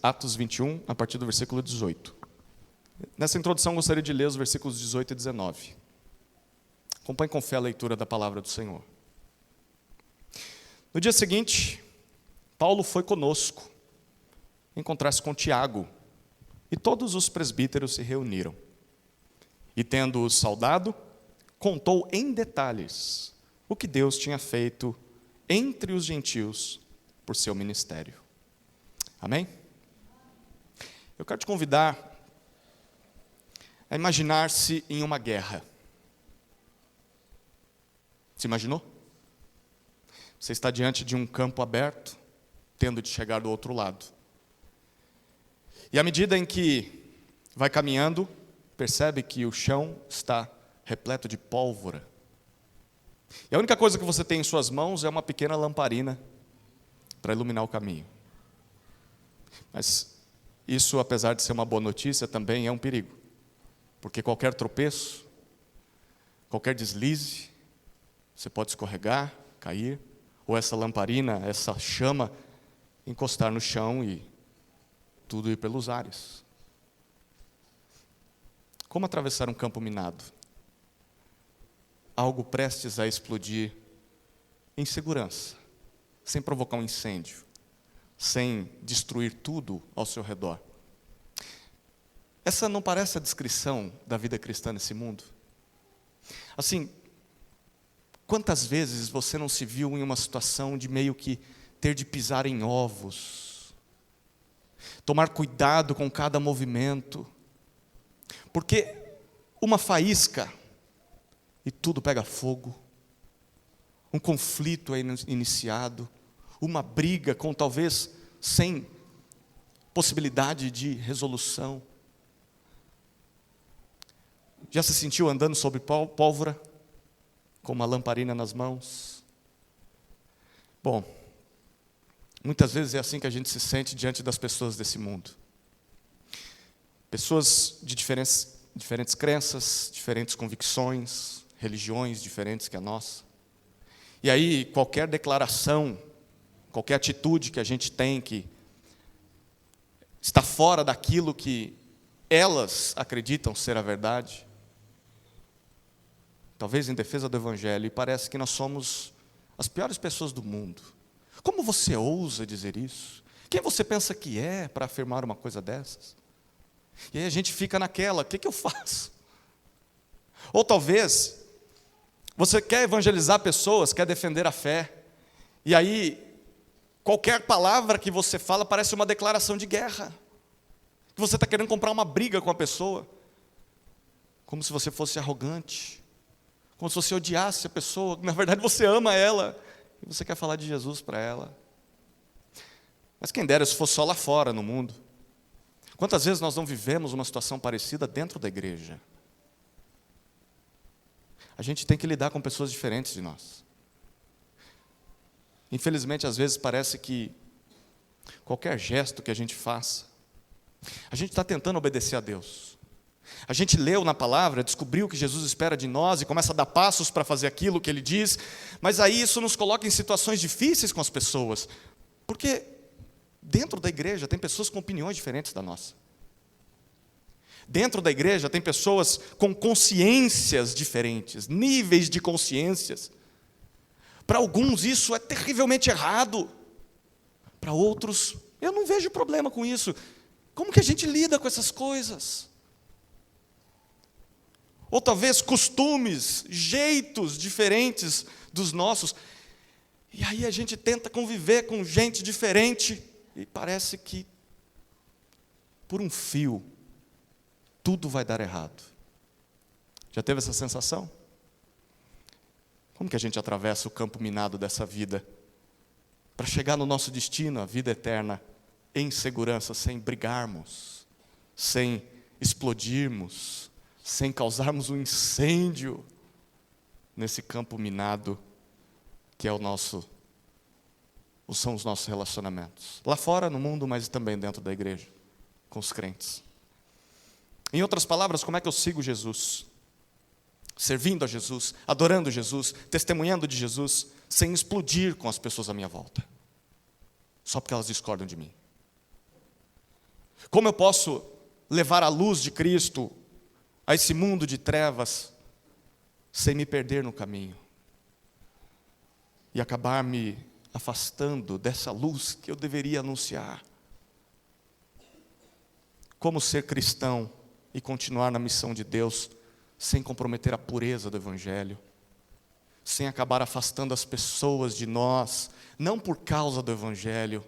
Atos 21, a partir do versículo 18. Nessa introdução, gostaria de ler os versículos 18 e 19. Acompanhe com fé a leitura da palavra do Senhor. No dia seguinte, Paulo foi conosco, encontrar-se com Tiago, e todos os presbíteros se reuniram. E tendo-os saudado, contou em detalhes o que Deus tinha feito entre os gentios por seu ministério. Amém? Eu quero te convidar a imaginar-se em uma guerra. Se imaginou? Você está diante de um campo aberto, tendo de chegar do outro lado. E à medida em que vai caminhando, percebe que o chão está repleto de pólvora. E a única coisa que você tem em suas mãos é uma pequena lamparina para iluminar o caminho. Mas isso, apesar de ser uma boa notícia, também é um perigo. Porque qualquer tropeço, qualquer deslize, você pode escorregar, cair, ou essa lamparina, essa chama, encostar no chão e tudo ir pelos ares. Como atravessar um campo minado? Algo prestes a explodir em segurança, sem provocar um incêndio, sem destruir tudo ao seu redor. Essa não parece a descrição da vida cristã nesse mundo? Assim, quantas vezes você não se viu em uma situação de meio que ter de pisar em ovos, tomar cuidado com cada movimento, porque uma faísca e tudo pega fogo, um conflito é iniciado, uma briga com talvez sem possibilidade de resolução. Já se sentiu andando sobre pólvora, com uma lamparina nas mãos? Bom, muitas vezes é assim que a gente se sente diante das pessoas desse mundo. Pessoas de diferentes crenças, diferentes convicções, religiões diferentes que a nossa. E aí, qualquer declaração, qualquer atitude que a gente tem que está fora daquilo que elas acreditam ser a verdade, talvez em defesa do Evangelho, e parece que nós somos as piores pessoas do mundo. Como você ousa dizer isso? Quem você pensa que é para afirmar uma coisa dessas? E aí a gente fica naquela, o que eu faço? Ou talvez, você quer evangelizar pessoas, quer defender a fé, e aí, qualquer palavra que você fala parece uma declaração de guerra. Que você está querendo comprar uma briga com a pessoa, como se você fosse arrogante, como se você odiasse a pessoa, na verdade você ama ela, e você quer falar de Jesus para ela. Mas quem dera se fosse só lá fora, no mundo. Quantas vezes nós não vivemos uma situação parecida dentro da igreja? A gente tem que lidar com pessoas diferentes de nós. Infelizmente, às vezes parece que qualquer gesto que a gente faça, a gente está tentando obedecer a Deus. A gente leu na palavra, descobriu o que Jesus espera de nós e começa a dar passos para fazer aquilo que Ele diz, mas aí isso nos coloca em situações difíceis com as pessoas, porque dentro da igreja tem pessoas com opiniões diferentes da nossa. Dentro da igreja tem pessoas com consciências diferentes, níveis de consciências. Para alguns isso é terrivelmente errado, para outros, eu não vejo problema com isso. Como que a gente lida com essas coisas? Ou talvez costumes, jeitos diferentes dos nossos. E aí a gente tenta conviver com gente diferente e parece que, por um fio, tudo vai dar errado. Já teve essa sensação? Como que a gente atravessa o campo minado dessa vida para chegar no nosso destino, a vida eterna, em segurança, sem brigarmos, sem explodirmos, sem causarmos um incêndio nesse campo minado que é são os nossos relacionamentos. Lá fora, no mundo, mas também dentro da igreja, com os crentes. Em outras palavras, como é que eu sigo Jesus? Servindo a Jesus, adorando Jesus, testemunhando de Jesus, sem explodir com as pessoas à minha volta, só porque elas discordam de mim. Como eu posso levar a luz de Cristo a esse mundo de trevas sem me perder no caminho e acabar me afastando dessa luz que eu deveria anunciar? Como ser cristão e continuar na missão de Deus sem comprometer a pureza do Evangelho, sem acabar afastando as pessoas de nós, não por causa do Evangelho,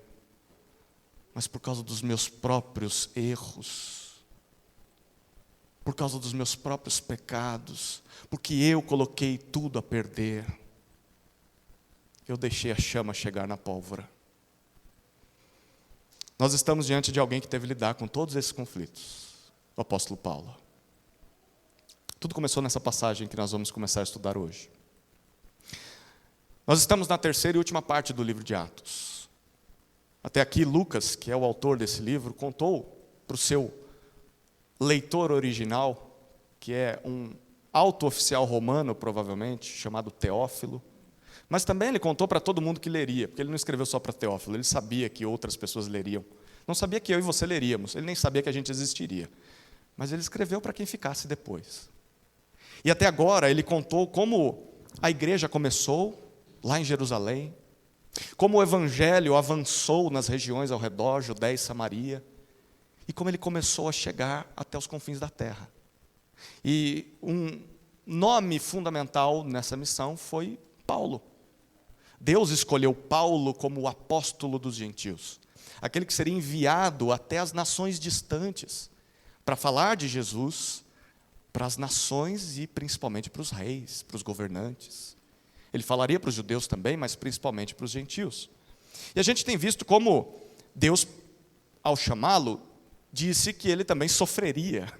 mas por causa dos meus próprios erros, por causa dos meus próprios pecados, porque eu coloquei tudo a perder. Eu deixei a chama chegar na pólvora. Nós estamos diante de alguém que teve que lidar com todos esses conflitos, o apóstolo Paulo. Tudo começou nessa passagem que nós vamos começar a estudar hoje. Nós estamos na terceira e última parte do livro de Atos. Até aqui, Lucas, que é o autor desse livro, contou para o seu leitor original, que é um alto oficial romano, provavelmente, chamado Teófilo. Mas também ele contou para todo mundo que leria, porque ele não escreveu só para Teófilo, ele sabia que outras pessoas leriam. Não sabia que eu e você leríamos, ele nem sabia que a gente existiria. Mas ele escreveu para quem ficasse depois. E até agora ele contou como a igreja começou lá em Jerusalém, como o evangelho avançou nas regiões ao redor, Judéia e Samaria, e como ele começou a chegar até os confins da terra. E um nome fundamental nessa missão foi Paulo. Deus escolheu Paulo como o apóstolo dos gentios, aquele que seria enviado até as nações distantes, para falar de Jesus para as nações e principalmente para os reis, para os governantes. Ele falaria para os judeus também, mas principalmente para os gentios. E a gente tem visto como Deus, ao chamá-lo, disse que ele também sofreria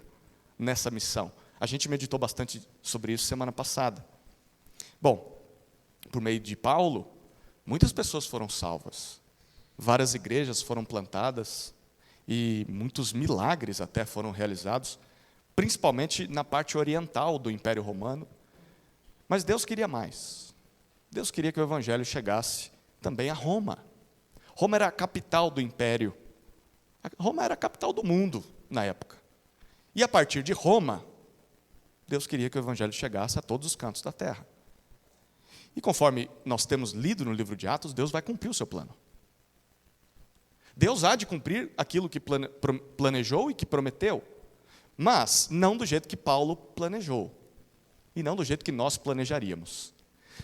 nessa missão. A gente meditou bastante sobre isso semana passada. Bom, por meio de Paulo, muitas pessoas foram salvas. Várias igrejas foram plantadas e muitos milagres até foram realizados, principalmente na parte oriental do Império Romano. Mas Deus queria mais. Deus queria que o Evangelho chegasse também a Roma. Roma era a capital do Império. Roma era a capital do mundo na época. E a partir de Roma, Deus queria que o Evangelho chegasse a todos os cantos da terra. E conforme nós temos lido no livro de Atos, Deus vai cumprir o seu plano. Deus há de cumprir aquilo que planejou e que prometeu, mas não do jeito que Paulo planejou, e não do jeito que nós planejaríamos.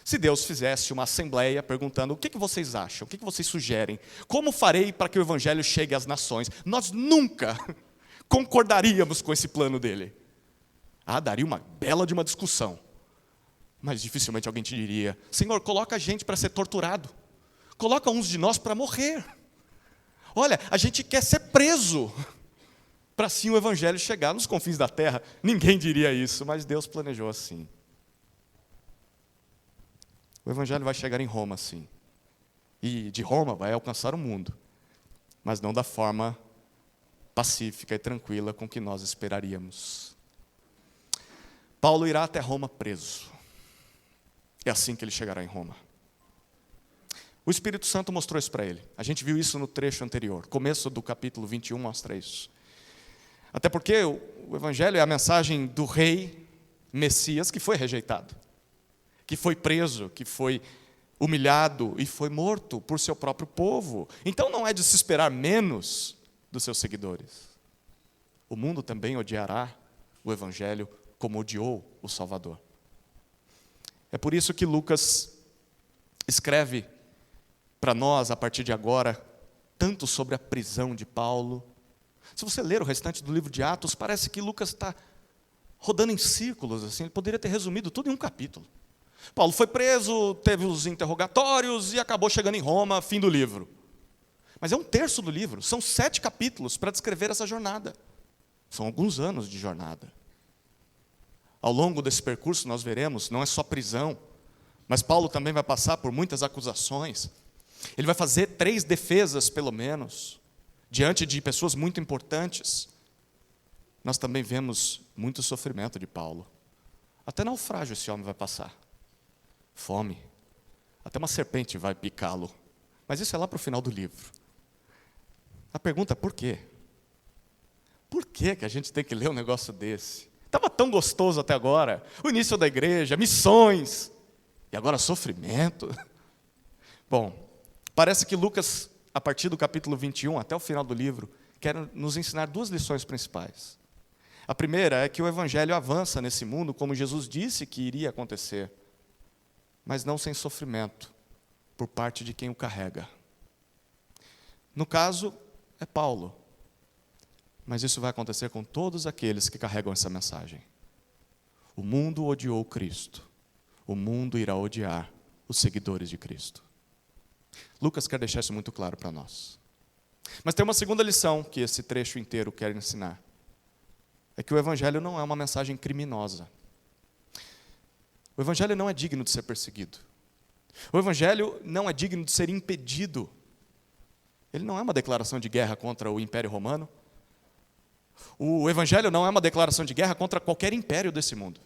Se Deus fizesse uma assembleia perguntando: o que vocês acham, o que vocês sugerem, como farei para que o Evangelho chegue às nações, nós nunca concordaríamos com esse plano dele. Daria uma bela de uma discussão, mas dificilmente alguém te diria: Senhor, coloca a gente para ser torturado, coloca uns de nós para morrer. Olha, a gente quer ser preso, para assim o Evangelho chegar nos confins da terra. Ninguém diria isso, mas Deus planejou assim. O Evangelho vai chegar em Roma, sim. E de Roma vai alcançar o mundo, mas não da forma pacífica e tranquila com que nós esperaríamos. Paulo irá até Roma preso. É assim que ele chegará em Roma. O Espírito Santo mostrou isso para ele. A gente viu isso no trecho anterior. Começo do capítulo 21 mostra isso. Até porque o Evangelho é a mensagem do rei Messias que foi rejeitado, que foi preso, que foi humilhado e foi morto por seu próprio povo. Então não é de se esperar menos dos seus seguidores. O mundo também odiará o Evangelho como odiou o Salvador. É por isso que Lucas escreve para nós, a partir de agora, tanto sobre a prisão de Paulo. Se você ler o restante do livro de Atos, parece que Lucas está rodando em círculos, assim. Ele poderia ter resumido tudo em um capítulo. Paulo foi preso, teve os interrogatórios e acabou chegando em Roma, fim do livro. Mas é um terço do livro, são 7 capítulos para descrever essa jornada. São alguns anos de jornada. Ao longo desse percurso nós veremos, não é só prisão, mas Paulo também vai passar por muitas acusações. Ele vai fazer 3 defesas, pelo menos, diante de pessoas muito importantes. Nós também vemos muito sofrimento de Paulo. Até naufrágio esse homem vai passar. Fome. Até uma serpente vai picá-lo. Mas isso é lá para o final do livro. A pergunta é por quê? Por que a gente tem que ler um negócio desse? Estava tão gostoso até agora, o início da igreja, missões, e agora sofrimento. Bom, parece que Lucas, a partir do capítulo 21 até o final do livro, quer nos ensinar duas lições principais. A primeira é que o evangelho avança nesse mundo como Jesus disse que iria acontecer, mas não sem sofrimento, por parte de quem o carrega. No caso, é Paulo. Mas isso vai acontecer com todos aqueles que carregam essa mensagem. O mundo odiou Cristo. O mundo irá odiar os seguidores de Cristo. Lucas quer deixar isso muito claro para nós. Mas tem uma segunda lição que esse trecho inteiro quer ensinar. É que o evangelho não é uma mensagem criminosa. O evangelho não é digno de ser perseguido. O evangelho não é digno de ser impedido. Ele não é uma declaração de guerra contra o Império Romano. O evangelho não é uma declaração de guerra contra qualquer império desse mundo.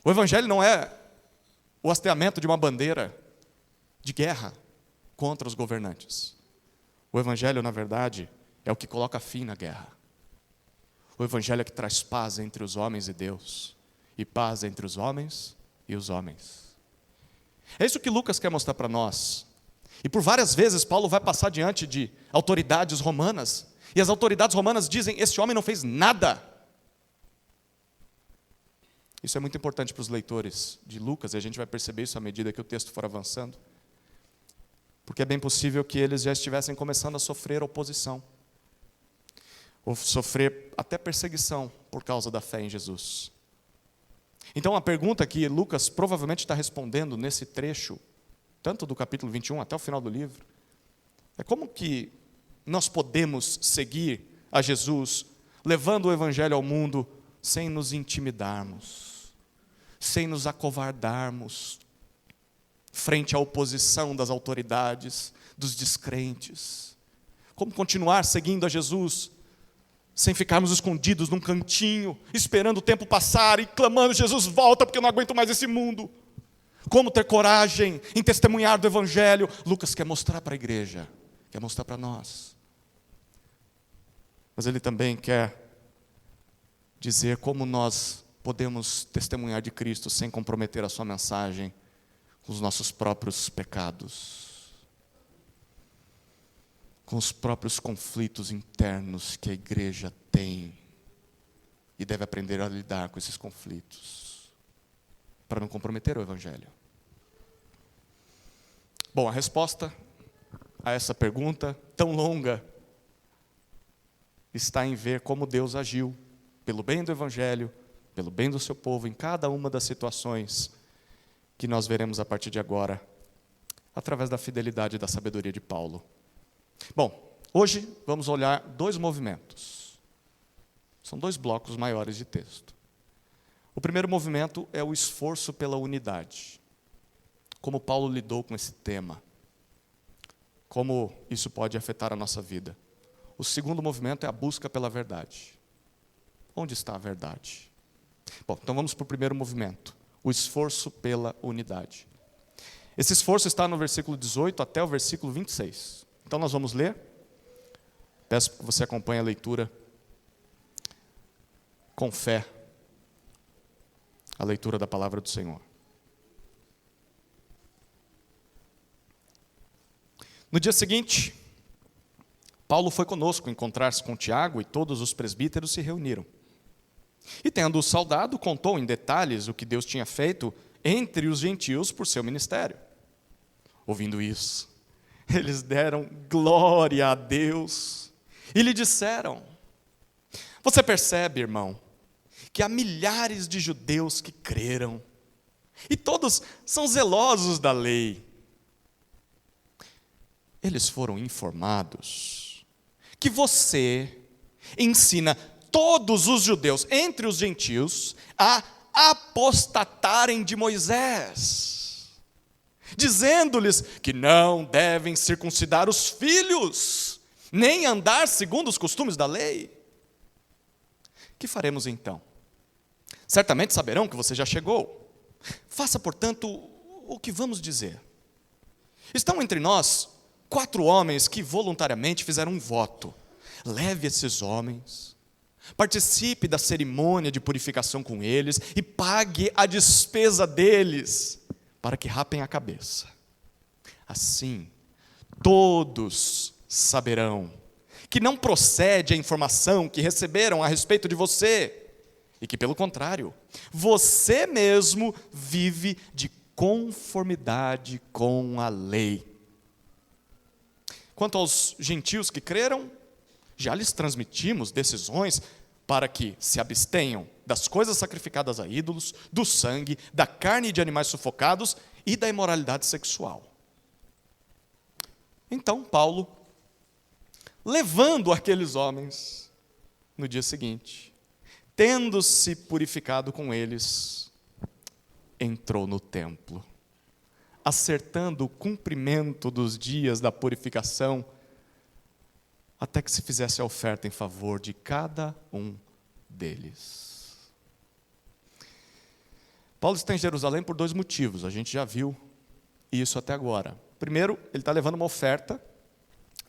O evangelho não é o hasteamento de uma bandeira de guerra contra os governantes. O evangelho, na verdade, é o que coloca fim na guerra. O evangelho é que traz paz entre os homens e Deus, e paz entre os homens e os homens. É isso que Lucas quer mostrar para nós. E por várias vezes Paulo vai passar diante de autoridades romanas, e as autoridades romanas dizem: esse homem não fez nada. Isso é muito importante para os leitores de Lucas, e a gente vai perceber isso à medida que o texto for avançando. Porque é bem possível que eles já estivessem começando a sofrer oposição, ou sofrer até perseguição por causa da fé em Jesus. Então a pergunta que Lucas provavelmente está respondendo nesse trecho, tanto do capítulo 21 até o final do livro, é como que nós podemos seguir a Jesus, levando o evangelho ao mundo, sem nos intimidarmos, sem nos acovardarmos, frente à oposição das autoridades, dos descrentes. Como continuar seguindo a Jesus, sem ficarmos escondidos num cantinho, esperando o tempo passar e clamando: Jesus, volta, porque eu não aguento mais esse mundo. Como ter coragem em testemunhar do evangelho? Lucas quer mostrar para a igreja, quer mostrar para nós. Mas ele também quer dizer como nós podemos testemunhar de Cristo sem comprometer a sua mensagem com os nossos próprios pecados, com os próprios conflitos internos que a igreja tem e deve aprender a lidar com esses conflitos, para não comprometer o evangelho. Bom, a resposta a essa pergunta tão longa está em ver como Deus agiu pelo bem do evangelho, pelo bem do seu povo, em cada uma das situações que nós veremos a partir de agora, através da fidelidade e da sabedoria de Paulo. Bom, hoje vamos olhar dois movimentos. São dois blocos maiores de texto. O primeiro movimento é o esforço pela unidade. Como Paulo lidou com esse tema. Como isso pode afetar a nossa vida. O segundo movimento é a busca pela verdade. Onde está a verdade? Bom, então vamos para o primeiro movimento. O esforço pela unidade. Esse esforço está no versículo 18 até o versículo 26. Então nós vamos ler. Peço que você acompanhe a leitura com fé. A leitura da palavra do Senhor. No dia seguinte, Paulo foi conosco encontrar-se com Tiago e todos os presbíteros se reuniram. E tendo-o saudado, contou em detalhes o que Deus tinha feito entre os gentios por seu ministério. Ouvindo isso, eles deram glória a Deus e lhe disseram: você percebe, irmão, que há milhares de judeus que creram, e todos são zelosos da lei. Eles foram informados que você ensina todos os judeus entre os gentios a apostatarem de Moisés, dizendo-lhes que não devem circuncidar os filhos, nem andar segundo os costumes da lei. Que faremos então? Certamente saberão que você já chegou. Faça, portanto, o que vamos dizer. Estão entre nós 4 homens que voluntariamente fizeram um voto, leve esses homens, participe da cerimônia de purificação com eles e pague a despesa deles, para que rapem a cabeça. Assim, todos saberão que não procede a informação que receberam a respeito de você, e que, pelo contrário, você mesmo vive de conformidade com a lei. Quanto aos gentios que creram, já lhes transmitimos decisões para que se abstenham das coisas sacrificadas a ídolos, do sangue, da carne de animais sufocados e da imoralidade sexual. Então, Paulo, levando aqueles homens, no dia seguinte, tendo-se purificado com eles, entrou no templo, acertando o cumprimento dos dias da purificação, até que se fizesse a oferta em favor de cada um deles. Paulo está em Jerusalém por 2 motivos, a gente já viu isso até agora. Primeiro, ele está levando uma oferta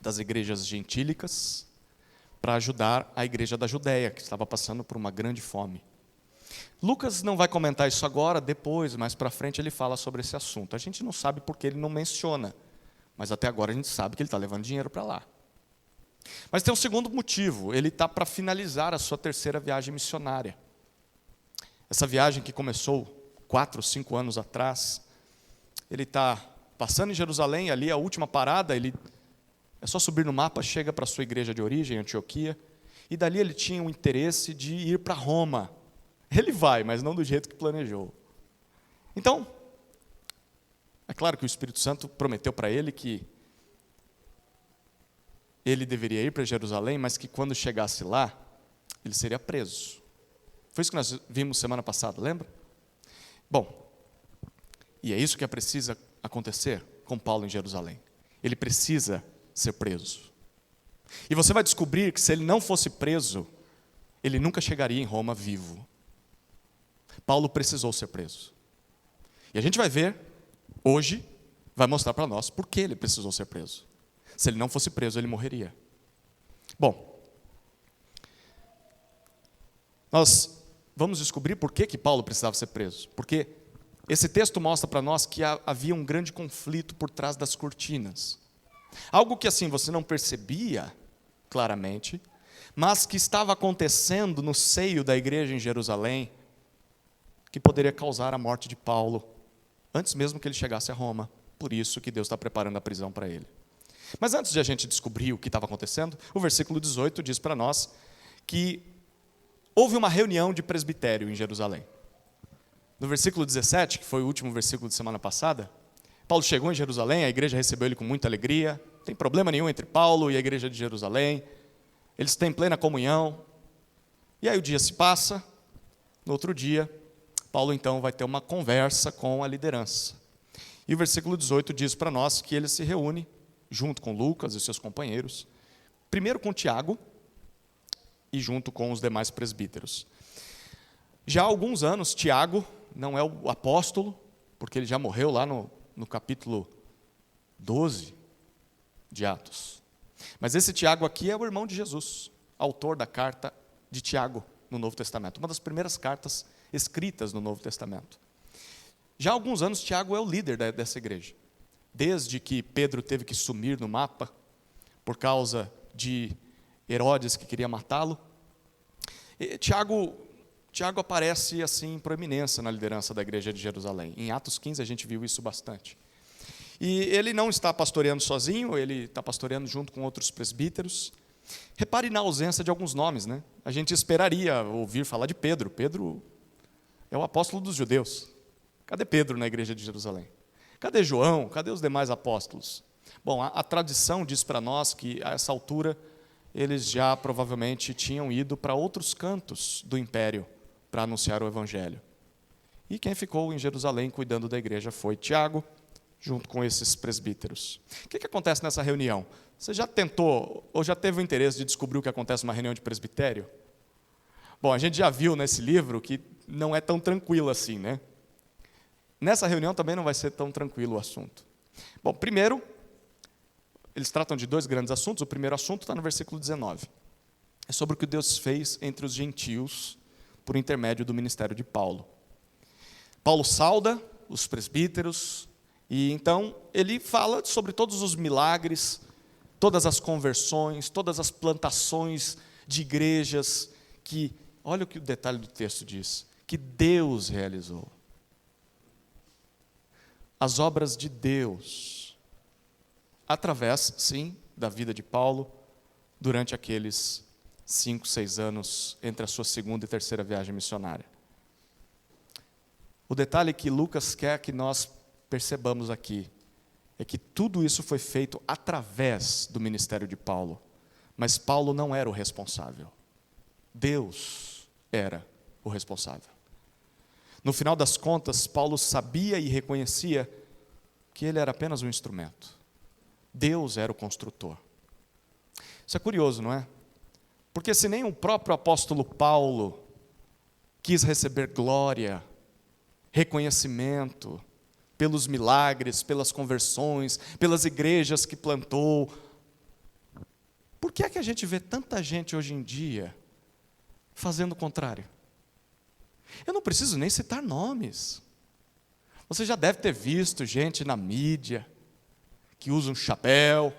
das igrejas gentílicas para ajudar a igreja da Judéia, que estava passando por uma grande fome. Lucas não vai comentar isso agora, depois, mais para frente ele fala sobre esse assunto. A gente não sabe porque ele não menciona, mas até agora a gente sabe que ele está levando dinheiro para lá. Mas tem um segundo motivo, ele está para finalizar a sua 3ª viagem missionária. Essa viagem que começou 4 ou 5 anos atrás, ele está passando em Jerusalém, ali a última parada, é só subir no mapa, chega para a sua igreja de origem, Antioquia, e dali ele tinha o interesse de ir para Roma. Ele vai, mas não do jeito que planejou. Então, é claro que o Espírito Santo prometeu para ele que ele deveria ir para Jerusalém, mas que quando chegasse lá, ele seria preso. Foi isso que nós vimos semana passada, lembra? Bom, e é isso que precisa acontecer com Paulo em Jerusalém. Ele precisa ser preso. E você vai descobrir que se ele não fosse preso, ele nunca chegaria em Roma vivo. Paulo precisou ser preso. E a gente vai ver, hoje, vai mostrar para nós por que ele precisou ser preso. Se ele não fosse preso, ele morreria. Bom, nós vamos descobrir por que Paulo precisava ser preso. Porque esse texto mostra para nós que havia um grande conflito por trás das cortinas. Algo que assim você não percebia claramente, mas que estava acontecendo no seio da igreja em Jerusalém, que poderia causar a morte de Paulo, antes mesmo que ele chegasse a Roma. Por isso que Deus está preparando a prisão para ele. Mas antes de a gente descobrir o que estava acontecendo, o versículo 18 diz para nós que houve uma reunião de presbitério em Jerusalém. No versículo 17, que foi o último versículo de semana passada, Paulo chegou em Jerusalém, a igreja recebeu ele com muita alegria, não tem problema nenhum entre Paulo e a igreja de Jerusalém, eles têm plena comunhão. E aí o dia se passa, no outro dia, Paulo então vai ter uma conversa com a liderança. E o versículo 18 diz para nós que ele se reúne, junto com Lucas e seus companheiros, primeiro com Tiago e junto com os demais presbíteros. Já há alguns anos, Tiago não é o apóstolo, porque ele já morreu lá no capítulo 12 de Atos. Mas esse Tiago aqui é o irmão de Jesus, autor da carta de Tiago no Novo Testamento, uma das primeiras cartas escritas no Novo Testamento. Já há alguns anos, Tiago é o líder dessa igreja. Desde que Pedro teve que sumir no mapa, por causa de Herodes que queria matá-lo, Tiago aparece assim em proeminência na liderança da igreja de Jerusalém. Em Atos 15 a gente viu isso bastante. E ele não está pastoreando sozinho, ele está pastoreando junto com outros presbíteros. Repare na ausência de alguns nomes, né? A gente esperaria ouvir falar de Pedro. Pedro é o apóstolo dos judeus. Cadê Pedro na igreja de Jerusalém? Cadê João? Cadê os demais apóstolos? Bom, a tradição diz para nós que, a essa altura, eles já provavelmente tinham ido para outros cantos do império para anunciar o evangelho. E quem ficou em Jerusalém cuidando da igreja foi Tiago, junto com esses presbíteros. O que acontece nessa reunião? Você já tentou, ou já teve o interesse de descobrir o que acontece numa reunião de presbitério? Bom, a gente já viu nesse livro que não é tão tranquilo assim, né? Nessa reunião também não vai ser tão tranquilo o assunto. Bom, primeiro, eles tratam de dois grandes assuntos. O primeiro assunto está no versículo 19. É sobre o que Deus fez entre os gentios por intermédio do ministério de Paulo. Paulo sauda os presbíteros e então ele fala sobre todos os milagres, todas as conversões, todas as plantações de igrejas que, olha o que o detalhe do texto diz, que Deus realizou. As obras de Deus, através, sim, da vida de Paulo, durante aqueles 5, 6 anos entre a sua segunda e terceira viagem missionária. O detalhe que Lucas quer que nós percebamos aqui é que tudo isso foi feito através do ministério de Paulo, mas Paulo não era o responsável. Deus era o responsável. No final das contas, Paulo sabia e reconhecia que ele era apenas um instrumento. Deus era o construtor. Isso é curioso, não é? Porque se nem o próprio apóstolo Paulo quis receber glória, reconhecimento pelos milagres, pelas conversões, pelas igrejas que plantou, por que é que a gente vê tanta gente hoje em dia fazendo o contrário? Eu não preciso nem citar nomes. Você já deve ter visto gente na mídia que usa um chapéu,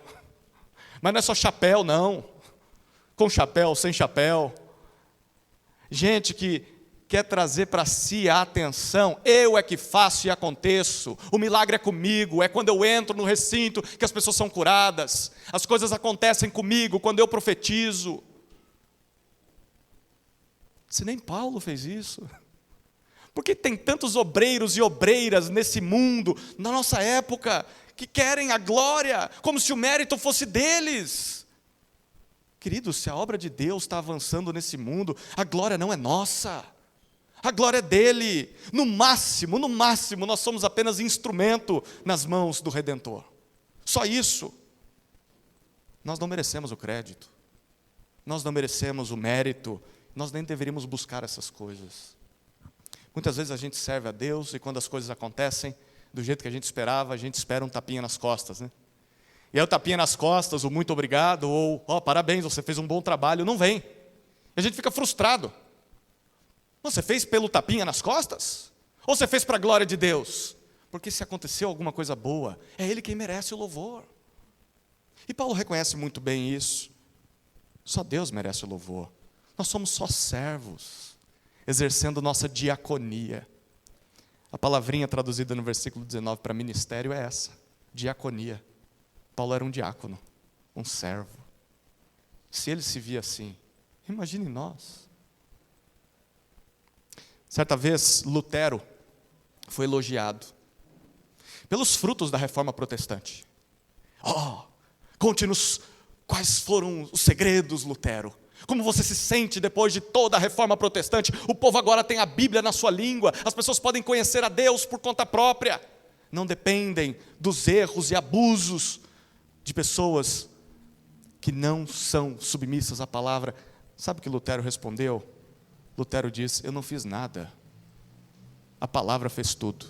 mas não é só chapéu não, com chapéu, sem chapéu. Gente que quer trazer para si a atenção, eu é que faço e aconteço, o milagre é comigo, é quando eu entro no recinto que as pessoas são curadas, as coisas acontecem comigo quando eu profetizo. Se nem Paulo fez isso. Por que tem tantos obreiros e obreiras nesse mundo, na nossa época, que querem a glória, como se o mérito fosse deles? Queridos, se a obra de Deus está avançando nesse mundo, a glória não é nossa, a glória é dele. No máximo, nós somos apenas instrumento nas mãos do Redentor. Só isso. Nós não merecemos o crédito, nós não merecemos o mérito, nós nem deveríamos buscar essas coisas. Muitas vezes a gente serve a Deus e quando as coisas acontecem do jeito que a gente esperava, a gente espera um tapinha nas costas, né? E aí o tapinha nas costas, o muito obrigado, ou parabéns, você fez um bom trabalho, não vem. E a gente fica frustrado. Você fez pelo tapinha nas costas? Ou você fez para a glória de Deus? Porque se aconteceu alguma coisa boa, é Ele quem merece o louvor. E Paulo reconhece muito bem isso. Só Deus merece o louvor. Nós somos só servos, exercendo nossa diaconia. A palavrinha traduzida no versículo 19 para ministério é essa, diaconia. Paulo era um diácono, um servo. Se ele se via assim, imagine nós. Certa vez, Lutero foi elogiado pelos frutos da reforma protestante. Conte-nos quais foram os segredos, Lutero. Como você se sente depois de toda a reforma protestante? O povo agora tem a Bíblia na sua língua, as pessoas podem conhecer a Deus por conta própria. Não dependem dos erros e abusos de pessoas que não são submissas à palavra. Sabe o que Lutero respondeu? Lutero disse, eu não fiz nada, a palavra fez tudo.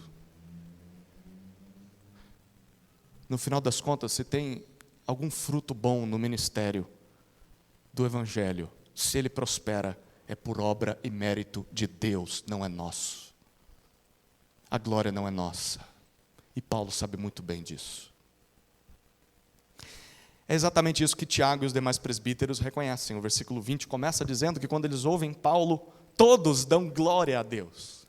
No final das contas, se tem algum fruto bom no ministério do Evangelho, se ele prospera, é por obra e mérito de Deus, não é nosso. A glória não é nossa. E Paulo sabe muito bem disso. É exatamente isso que Tiago e os demais presbíteros reconhecem. O versículo 20 começa dizendo que quando eles ouvem Paulo, todos dão glória a Deus.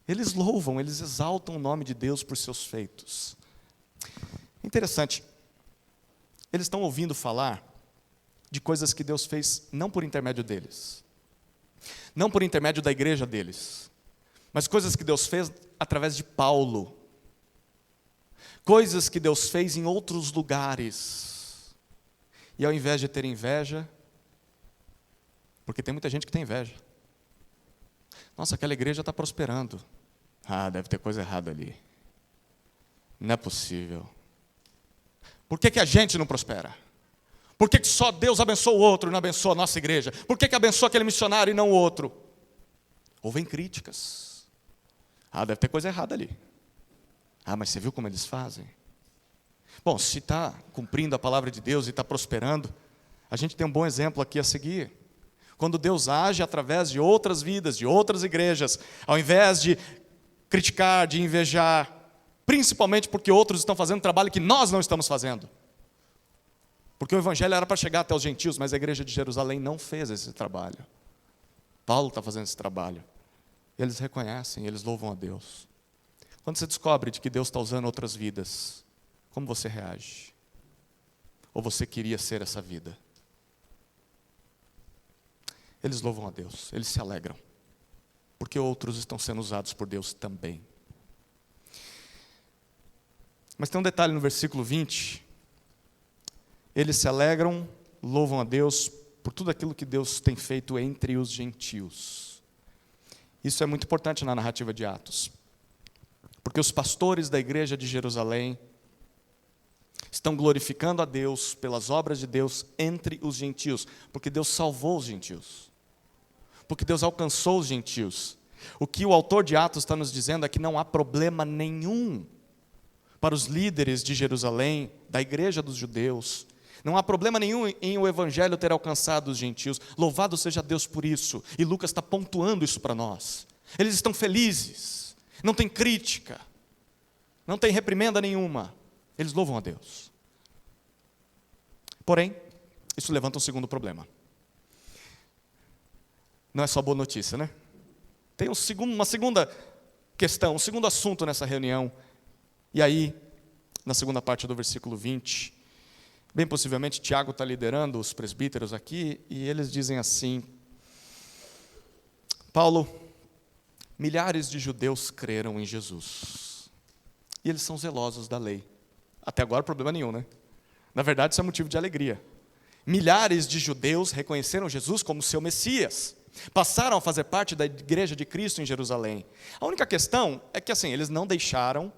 Eles louvam, eles exaltam o nome de Deus por seus feitos. Interessante, eles estão ouvindo falar de coisas que Deus fez não por intermédio deles, não por intermédio da igreja deles, mas coisas que Deus fez através de Paulo, coisas que Deus fez em outros lugares. E ao invés de ter inveja, porque tem muita gente que tem inveja, nossa, aquela igreja está prosperando, deve ter coisa errada ali, não é possível. Por que a gente não prospera? Por que só Deus abençoa o outro e não abençoa a nossa igreja? Por que abençoa aquele missionário e não o outro? Ouvem críticas. Deve ter coisa errada ali. Mas você viu como eles fazem? Bom, se está cumprindo a palavra de Deus e está prosperando, a gente tem um bom exemplo aqui a seguir. Quando Deus age através de outras vidas, de outras igrejas, ao invés de criticar, de invejar, principalmente porque outros estão fazendo trabalho que nós não estamos fazendo. Porque o evangelho era para chegar até os gentios, mas a igreja de Jerusalém não fez esse trabalho. Paulo está fazendo esse trabalho. E eles reconhecem, eles louvam a Deus. Quando você descobre de que Deus está usando outras vidas, como você reage? Ou você queria ser essa vida? Eles louvam a Deus, eles se alegram, porque outros estão sendo usados por Deus também. Mas tem um detalhe no versículo 20. Eles se alegram, louvam a Deus por tudo aquilo que Deus tem feito entre os gentios. Isso é muito importante na narrativa de Atos, porque os pastores da igreja de Jerusalém estão glorificando a Deus pelas obras de Deus entre os gentios, porque Deus salvou os gentios, porque Deus alcançou os gentios. O que o autor de Atos está nos dizendo é que não há problema nenhum para os líderes de Jerusalém, da igreja dos judeus. Não há problema nenhum em o evangelho ter alcançado os gentios. Louvado seja Deus por isso. E Lucas está pontuando isso para nós. Eles estão felizes, não tem crítica, não tem reprimenda nenhuma. Eles louvam a Deus. Porém, isso levanta um segundo problema. Não é só boa notícia, né? Tem uma segunda questão, um segundo assunto nessa reunião. E aí, na segunda parte do versículo 20, bem possivelmente Tiago está liderando os presbíteros aqui, e eles dizem assim: Paulo, milhares de judeus creram em Jesus, e eles são zelosos da lei. Até agora problema nenhum, né? Na verdade isso é motivo de alegria. Milhares de judeus reconheceram Jesus como seu Messias, passaram a fazer parte da igreja de Cristo em Jerusalém. A única questão é que assim, eles não deixaram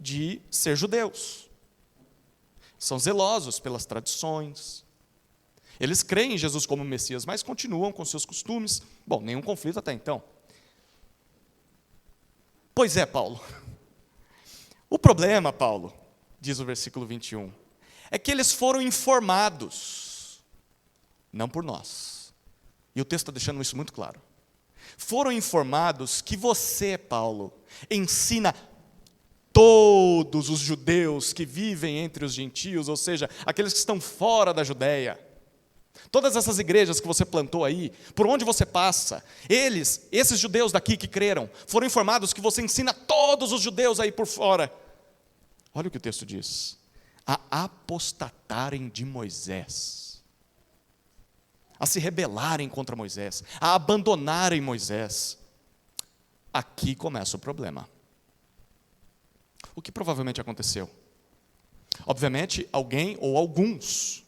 de ser judeus. São zelosos pelas tradições. Eles creem em Jesus como Messias, mas continuam com seus costumes. Bom, nenhum conflito até então. Pois é, Paulo. O problema, Paulo, diz o versículo 21, é que eles foram informados, não por nós. E o texto está deixando isso muito claro. Foram informados que você, Paulo, ensina todos os judeus que vivem entre os gentios, ou seja, aqueles que estão fora da Judeia. Todas essas igrejas que você plantou aí, por onde você passa, esses judeus daqui que creram, foram informados que você ensina todos os judeus aí por fora. Olha o que o texto diz: a apostatarem de Moisés, a se rebelarem contra Moisés, a abandonarem Moisés. Aqui começa o problema. O que provavelmente aconteceu? Obviamente, alguém ou alguns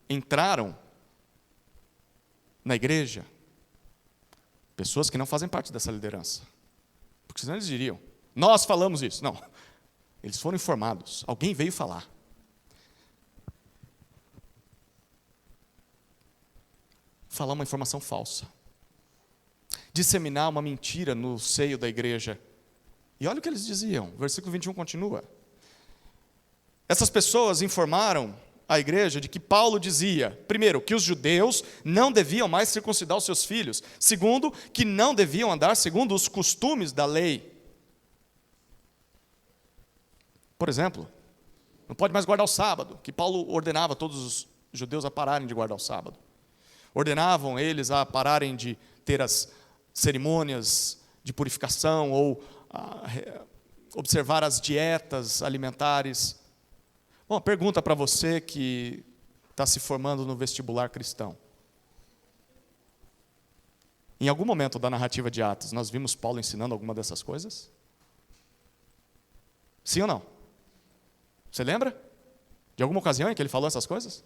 entraram na igreja, pessoas que não fazem parte dessa liderança, porque senão eles diriam: nós falamos isso. Não, eles foram informados, alguém veio falar. Falar uma informação falsa, disseminar uma mentira no seio da igreja. E olha o que eles diziam, o versículo 21 continua. Essas pessoas informaram a igreja de que Paulo dizia, primeiro, que os judeus não deviam mais circuncidar os seus filhos. Segundo, que não deviam andar segundo os costumes da lei. Por exemplo, não pode mais guardar o sábado, que Paulo ordenava todos os judeus a pararem de guardar o sábado. Ordenavam eles a pararem de ter as cerimônias de purificação ou observar as dietas alimentares. Bom, pergunta para você que está se formando no vestibular cristão. Em algum momento da narrativa de Atos, nós vimos Paulo ensinando alguma dessas coisas? Sim ou não? Você lembra de alguma ocasião em que ele falou essas coisas?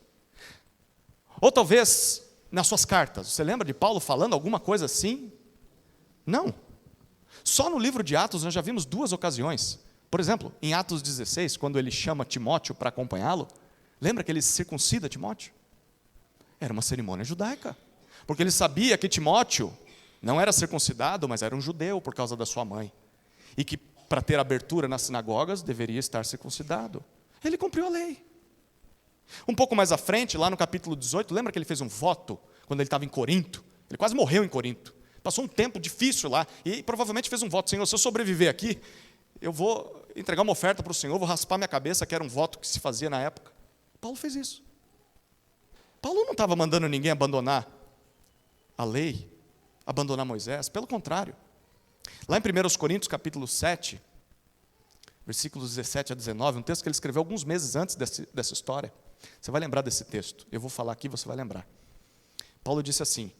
Ou talvez nas suas cartas, você lembra de Paulo falando alguma coisa assim? Não. Só no livro de Atos nós já vimos duas ocasiões. Por exemplo, em Atos 16, quando ele chama Timóteo para acompanhá-lo, lembra que ele circuncida Timóteo? Era uma cerimônia judaica, porque ele sabia que Timóteo não era circuncidado, mas era um judeu por causa da sua mãe, e que para ter abertura nas sinagogas deveria estar circuncidado. Ele cumpriu a lei. Um pouco mais à frente, lá no capítulo 18, lembra que ele fez um voto quando ele estava em Corinto? Ele quase morreu em Corinto. Passou um tempo difícil lá e provavelmente fez um voto: Senhor, se eu sobreviver aqui, eu vou entregar uma oferta para o Senhor, vou raspar minha cabeça, que era um voto que se fazia na época. Paulo fez isso. Paulo não estava mandando ninguém abandonar a lei, abandonar Moisés, pelo contrário. Lá em 1 Coríntios, capítulo 7, versículos 17 a 19, um texto que ele escreveu alguns meses antes dessa história. Você vai lembrar desse texto. Eu vou falar aqui, você vai lembrar. Paulo disse assim: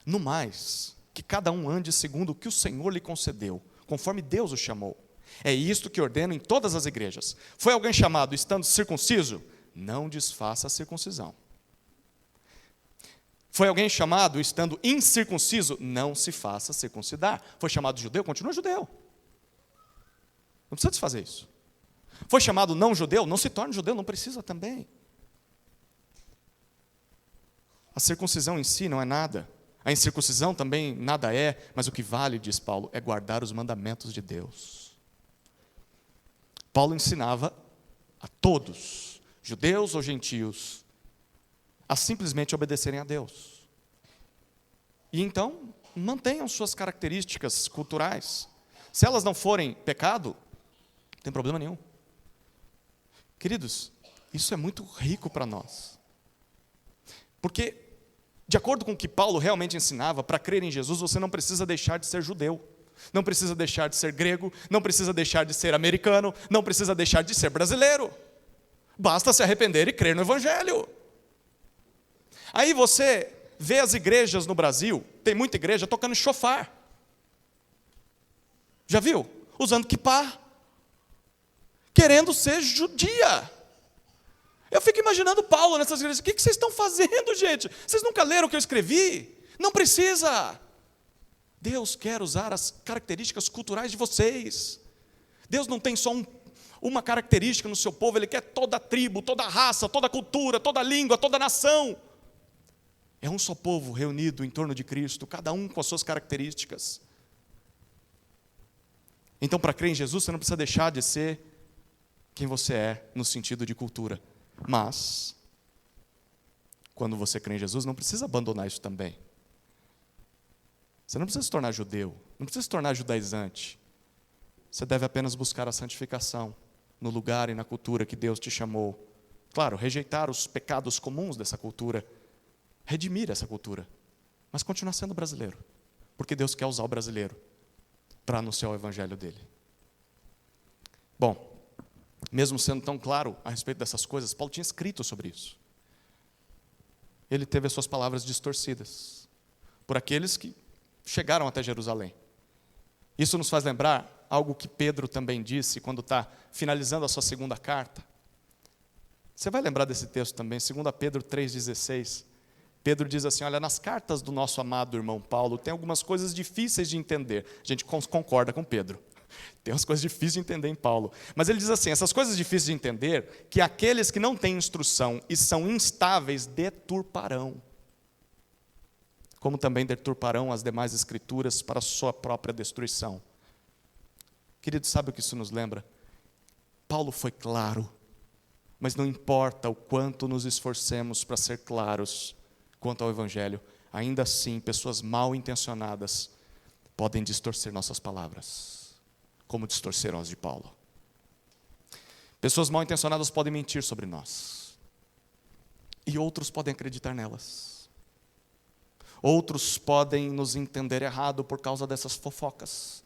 no mais, que cada um ande segundo o que o Senhor lhe concedeu, conforme Deus o chamou. É isto que ordeno em todas as igrejas. Foi alguém chamado estando circunciso? Não desfaça a circuncisão. Foi alguém chamado estando incircunciso? Não se faça circuncidar. Foi chamado judeu? Continua judeu. Não precisa desfazer isso. Foi chamado não judeu? Não se torne judeu, não precisa também. A circuncisão em si não é nada. A incircuncisão também nada é, mas o que vale, diz Paulo, é guardar os mandamentos de Deus. Paulo ensinava a todos, judeus ou gentios, a simplesmente obedecerem a Deus. E então, mantenham suas características culturais. Se elas não forem pecado, não tem problema nenhum. Queridos, isso é muito rico para nós. Porque, de acordo com o que Paulo realmente ensinava, para crer em Jesus, você não precisa deixar de ser judeu, não precisa deixar de ser grego, não precisa deixar de ser americano, não precisa deixar de ser brasileiro. Basta se arrepender e crer no Evangelho. Aí você vê as igrejas no Brasil, tem muita igreja tocando chofar. Já viu? Usando quipá. Querendo ser judia. Eu fico imaginando Paulo nessas igrejas. O que vocês estão fazendo, gente? Vocês nunca leram o que eu escrevi? Não precisa. Deus quer usar as características culturais de vocês. Deus não tem só uma característica no seu povo, Ele quer toda a tribo, toda a raça, toda a cultura, toda a língua, toda a nação. É um só povo reunido em torno de Cristo, cada um com as suas características. Então, para crer em Jesus, você não precisa deixar de ser quem você é, no sentido de cultura. Mas, quando você crê em Jesus, não precisa abandonar isso também. Você não precisa se tornar judeu, não precisa se tornar judaizante. Você deve apenas buscar a santificação no lugar e na cultura que Deus te chamou. Claro, rejeitar os pecados comuns dessa cultura, redimir essa cultura, mas continuar sendo brasileiro, porque Deus quer usar o brasileiro para anunciar o evangelho dele. Bom, mesmo sendo tão claro a respeito dessas coisas, Paulo tinha escrito sobre isso. Ele teve as suas palavras distorcidas por aqueles que chegaram até Jerusalém. Isso nos faz lembrar algo que Pedro também disse quando está finalizando a sua segunda carta. Você vai lembrar desse texto também, 2 Pedro 3,16. Pedro diz assim: olha, nas cartas do nosso amado irmão Paulo, tem algumas coisas difíceis de entender. A gente concorda com Pedro. Tem umas coisas difíceis de entender em Paulo. Mas ele diz assim: essas coisas difíceis de entender, que aqueles que não têm instrução e são instáveis deturparão. Como também deturparão as demais escrituras para a sua própria destruição. Querido, sabe o que isso nos lembra? Paulo foi claro, mas não importa o quanto nos esforcemos para ser claros quanto ao Evangelho, ainda assim, pessoas mal intencionadas podem distorcer nossas palavras, como distorceram as de Paulo. Pessoas mal intencionadas podem mentir sobre nós, e outros podem acreditar nelas. Outros podem nos entender errado por causa dessas fofocas,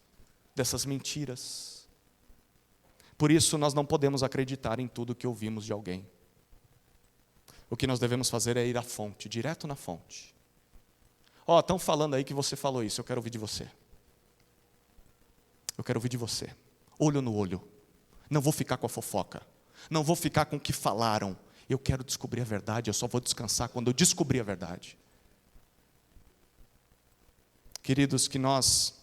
dessas mentiras. Por isso, nós não podemos acreditar em tudo que ouvimos de alguém. O que nós devemos fazer é ir à fonte, direto na fonte. Estão falando aí que você falou isso, eu quero ouvir de você. Eu quero ouvir de você, olho no olho. Não vou ficar com a fofoca, não vou ficar com o que falaram. Eu quero descobrir a verdade, eu só vou descansar quando eu descobrir a verdade. Queridos, que nós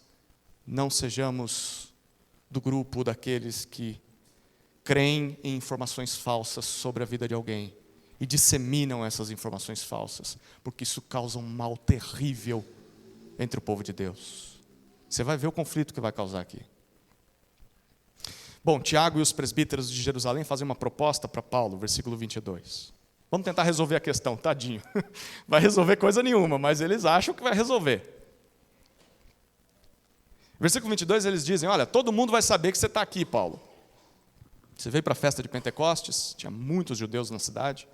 não sejamos do grupo daqueles que creem em informações falsas sobre a vida de alguém e disseminam essas informações falsas, porque isso causa um mal terrível entre o povo de Deus. Você vai ver o conflito que vai causar aqui. Bom, Tiago e os presbíteros de Jerusalém fazem uma proposta para Paulo, versículo 22. Vamos tentar resolver a questão, tadinho. Vai resolver coisa nenhuma, mas eles acham que vai resolver. Versículo 22, eles dizem, olha, todo mundo vai saber que você está aqui, Paulo. Você veio para a festa de Pentecostes, tinha muitos judeus na cidade.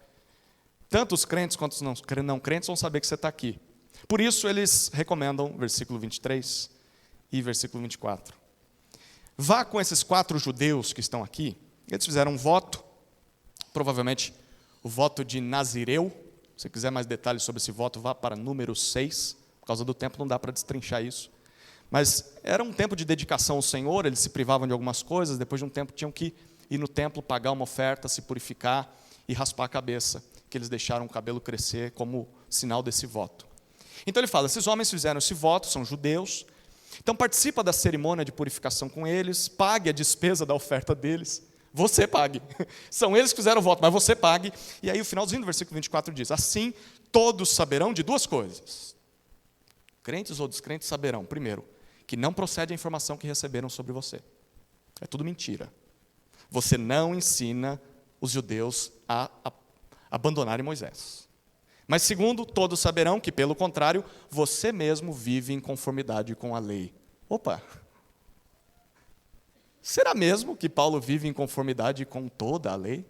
Tanto os crentes quanto os não crentes vão saber que você está aqui. Por isso, eles recomendam, versículo 23 e versículo 24. Vá com esses 4 judeus que estão aqui. Eles fizeram um voto, provavelmente o voto de Nazireu. Se você quiser mais detalhes sobre esse voto, vá para número 6. Por causa do tempo não dá para destrinchar isso. Mas era um tempo de dedicação ao Senhor, eles se privavam de algumas coisas, depois de um tempo tinham que ir no templo, pagar uma oferta, se purificar e raspar a cabeça, que eles deixaram o cabelo crescer como sinal desse voto. Então ele fala, esses homens fizeram esse voto, são judeus, então participa da cerimônia de purificação com eles, pague a despesa da oferta deles, você pague. São eles que fizeram o voto, mas você pague. E aí o finalzinho do versículo 24 diz, assim todos saberão de 2 coisas. Crentes ou descrentes saberão, primeiro, que não procede a informação que receberam sobre você. É tudo mentira. Você não ensina os judeus a abandonarem Moisés. Mas segundo, todos saberão que, pelo contrário, você mesmo vive em conformidade com a lei. Opa! Será mesmo que Paulo vive em conformidade com toda a lei?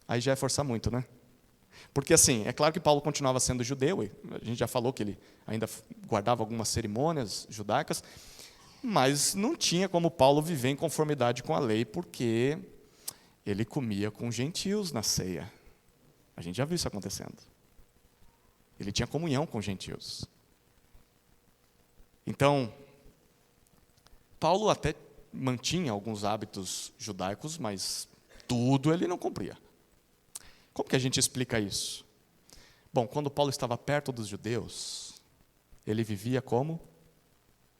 Aí já é forçar muito, né? Porque assim, é claro que Paulo continuava sendo judeu, e a gente já falou que ele ainda guardava algumas cerimônias judaicas, mas não tinha como Paulo viver em conformidade com a lei, porque ele comia com gentios na ceia. A gente já viu isso acontecendo. Ele tinha comunhão com gentios. Então, Paulo até mantinha alguns hábitos judaicos, mas tudo ele não cumpria. Como que a gente explica isso? Bom, quando Paulo estava perto dos judeus, ele vivia como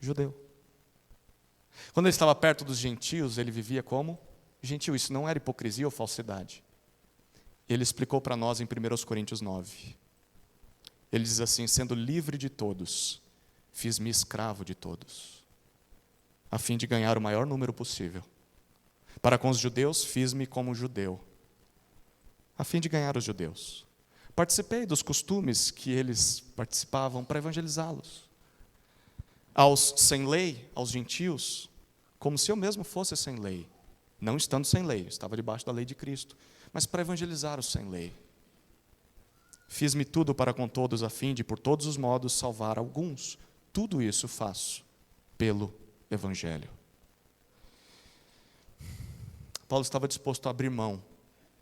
judeu. Quando ele estava perto dos gentios, ele vivia como gentil. Isso não era hipocrisia ou falsidade. Ele explicou para nós em 1 Coríntios 9. Ele diz assim, sendo livre de todos, fiz-me escravo de todos, a fim de ganhar o maior número possível. Para com os judeus, fiz-me como judeu, a fim de ganhar os judeus. Participei dos costumes que eles participavam para evangelizá-los. Aos sem lei, aos gentios, como se eu mesmo fosse sem lei. Não estando sem lei, estava debaixo da lei de Cristo, mas para evangelizar os sem lei. Fiz-me tudo para com todos, a fim de, por todos os modos, salvar alguns. Tudo isso faço pelo Evangelho. Paulo estava disposto a abrir mão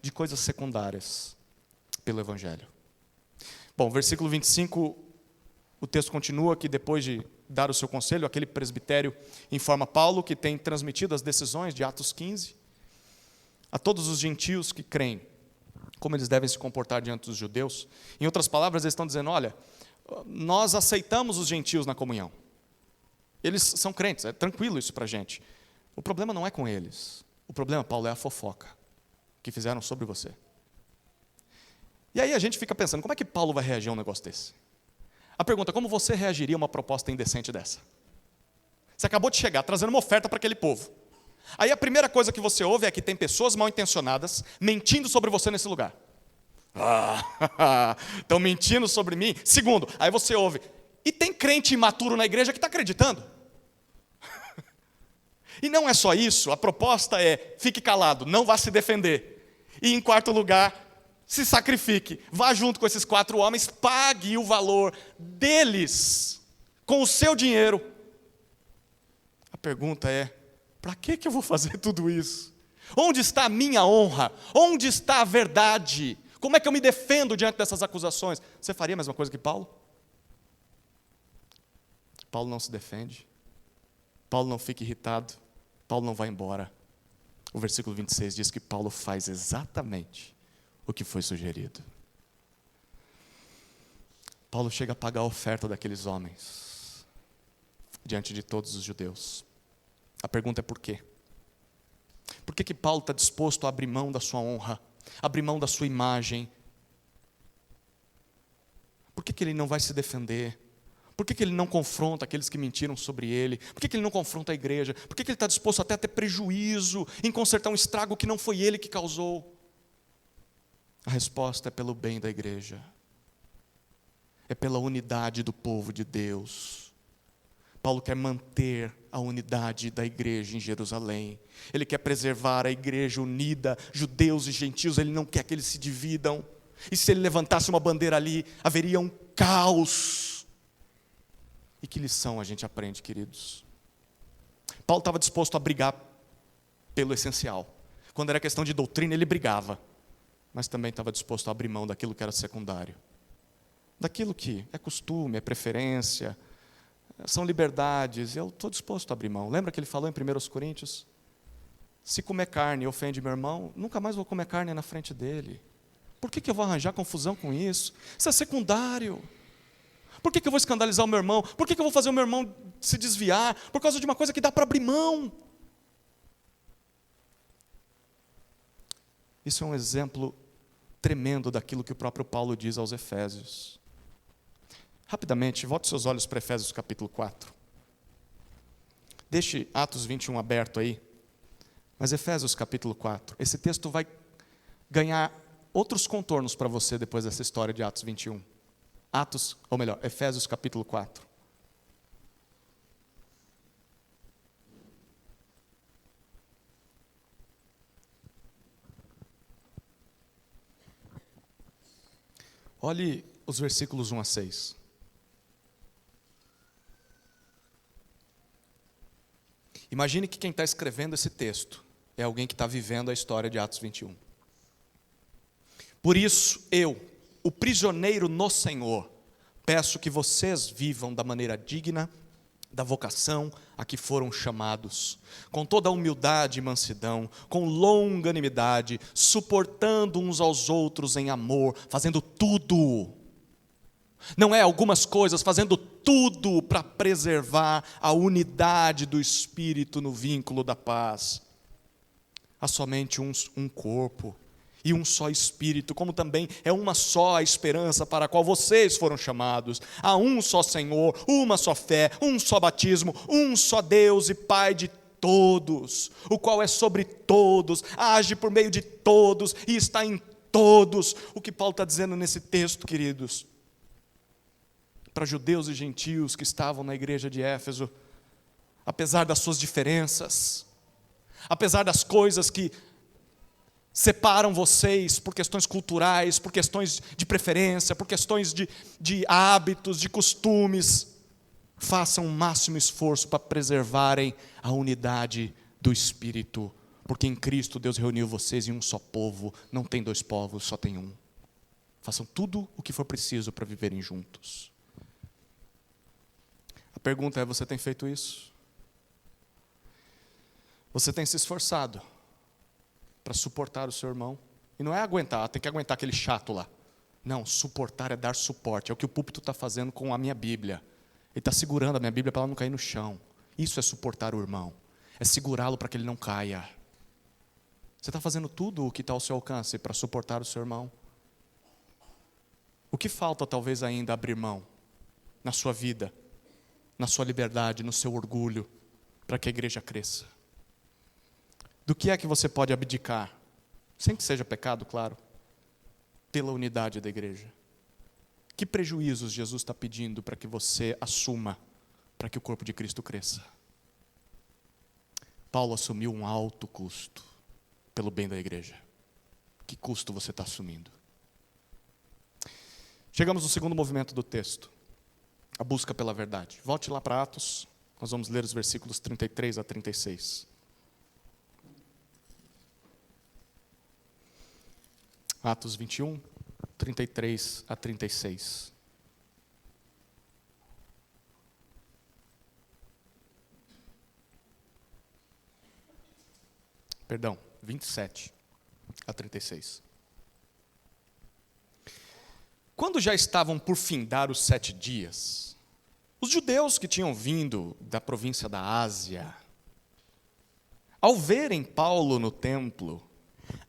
de coisas secundárias pelo Evangelho. Bom, versículo 25, o texto continua que depois de dar o seu conselho, aquele presbitério informa Paulo que tem transmitido as decisões de Atos 15 a todos os gentios que creem, como eles devem se comportar diante dos judeus. Em outras palavras, eles estão dizendo, olha, nós aceitamos os gentios na comunhão. Eles são crentes, é tranquilo isso para a gente. O problema não é com eles. O problema, Paulo, é a fofoca que fizeram sobre você. E aí a gente fica pensando, como é que Paulo vai reagir a um negócio desse? A pergunta, como você reagiria a uma proposta indecente dessa? Você acabou de chegar, trazendo uma oferta para aquele povo. Aí a primeira coisa que você ouve é que tem pessoas mal intencionadas mentindo sobre você nesse lugar. Estão mentindo sobre mim? Segundo, aí você ouve, e tem crente imaturo na igreja que está acreditando. E não é só isso, a proposta é, fique calado, não vá se defender. E em quarto lugar, se sacrifique, vá junto com esses 4 homens, pague o valor deles, com o seu dinheiro. A pergunta é, para que eu vou fazer tudo isso? Onde está a minha honra? Onde está a verdade? Como é que eu me defendo diante dessas acusações? Você faria a mesma coisa que Paulo? Paulo não se defende. Paulo não fica irritado. Paulo não vai embora. O versículo 26 diz que Paulo faz exatamente o que foi sugerido. Paulo chega a pagar a oferta daqueles homens diante de todos os judeus. A pergunta é por quê? Por que Paulo está disposto a abrir mão da sua honra, abrir mão da sua imagem? Por que ele não vai se defender? Por que ele não confronta aqueles que mentiram sobre ele? Por que ele não confronta a igreja? Por que ele está disposto até a ter prejuízo em consertar um estrago que não foi ele que causou? A resposta é pelo bem da igreja. É pela unidade do povo de Deus. Paulo quer manter a unidade da igreja em Jerusalém. Ele quer preservar a igreja unida, judeus e gentios, ele não quer que eles se dividam. E se ele levantasse uma bandeira ali, haveria um caos. E que lição a gente aprende, queridos? Paulo estava disposto a brigar pelo essencial. Quando era questão de doutrina, ele brigava. Mas também estava disposto a abrir mão daquilo que era secundário. Daquilo que é costume, é preferência, são liberdades, eu estou disposto a abrir mão. Lembra que ele falou em 1 Coríntios? Se comer carne ofende meu irmão, nunca mais vou comer carne na frente dele. Por que eu vou arranjar confusão com isso? Isso é secundário. Por que eu vou escandalizar o meu irmão? Por que eu vou fazer o meu irmão se desviar? Por causa de uma coisa que dá para abrir mão. Isso é um exemplo tremendo daquilo que o próprio Paulo diz aos Efésios. Rapidamente, volte seus olhos para Efésios capítulo 4. Deixe Atos 21 aberto aí. Mas Efésios capítulo 4, esse texto vai ganhar outros contornos para você depois dessa história de Atos 21. Efésios capítulo 4. Olhe os versículos 1 a 6. Imagine que quem está escrevendo esse texto é alguém que está vivendo a história de Atos 21. Por isso, eu, o prisioneiro no Senhor, peço que vocês vivam da maneira digna da vocação a que foram chamados, com toda a humildade e mansidão, com longanimidade, suportando uns aos outros em amor, fazendo tudo, não é algumas coisas, fazendo tudo para preservar a unidade do Espírito no vínculo da paz. Há somente um corpo e um só Espírito, como também é uma só a esperança para a qual vocês foram chamados. Há um só Senhor, uma só fé, um só batismo, um só Deus e Pai de todos, o qual é sobre todos, age por meio de todos e está em todos. O que Paulo está dizendo nesse texto, queridos, para judeus e gentios que estavam na igreja de Éfeso, apesar das suas diferenças, apesar das coisas que separam vocês por questões culturais, por questões de preferência, por questões de hábitos, de costumes, façam o máximo esforço para preservarem a unidade do Espírito, porque em Cristo Deus reuniu vocês em um só povo, não tem dois povos, só tem um. Façam tudo o que for preciso para viverem juntos. A pergunta é: você tem feito isso? Você tem se esforçado para suportar o seu irmão? E não é aguentar, tem que aguentar aquele chato lá. Não, suportar é dar suporte. É o que o púlpito está fazendo com a minha Bíblia. Ele está segurando a minha Bíblia para ela não cair no chão. Isso é suportar o irmão. É segurá-lo para que ele não caia. Você está fazendo tudo o que está ao seu alcance para suportar o seu irmão? O que falta talvez ainda abrir mão na sua vida, na sua liberdade, no seu orgulho, para que a igreja cresça? Do que é que você pode abdicar, sem que seja pecado, claro, pela unidade da igreja? Que prejuízos Jesus está pedindo para que você assuma, para que o corpo de Cristo cresça? Paulo assumiu um alto custo pelo bem da igreja. Que custo você está assumindo? Chegamos no segundo movimento do texto, a busca pela verdade. Volte lá para Atos, nós vamos ler os versículos 33 a 36. Atos 21, 33 a 36. Perdão, 27 a 36. Quando já estavam por findar os 7 dias, os judeus que tinham vindo da província da Ásia, ao verem Paulo no templo,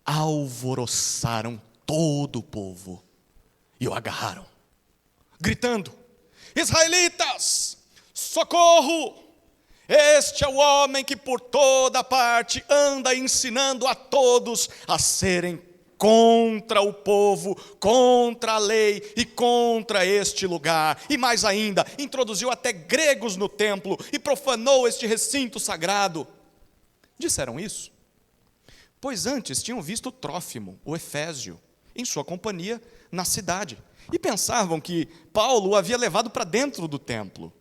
alvoroçaram todo o povo e o agarraram, gritando: Israelitas, socorro! Este é o homem que por toda parte anda ensinando a todos a serem contra o povo, contra a lei e contra este lugar. E mais ainda, introduziu até gregos no templo e profanou este recinto sagrado. Disseram isso, pois antes tinham visto Trófimo, o efésio, em sua companhia na cidade, e pensavam que Paulo o havia levado para dentro do templo.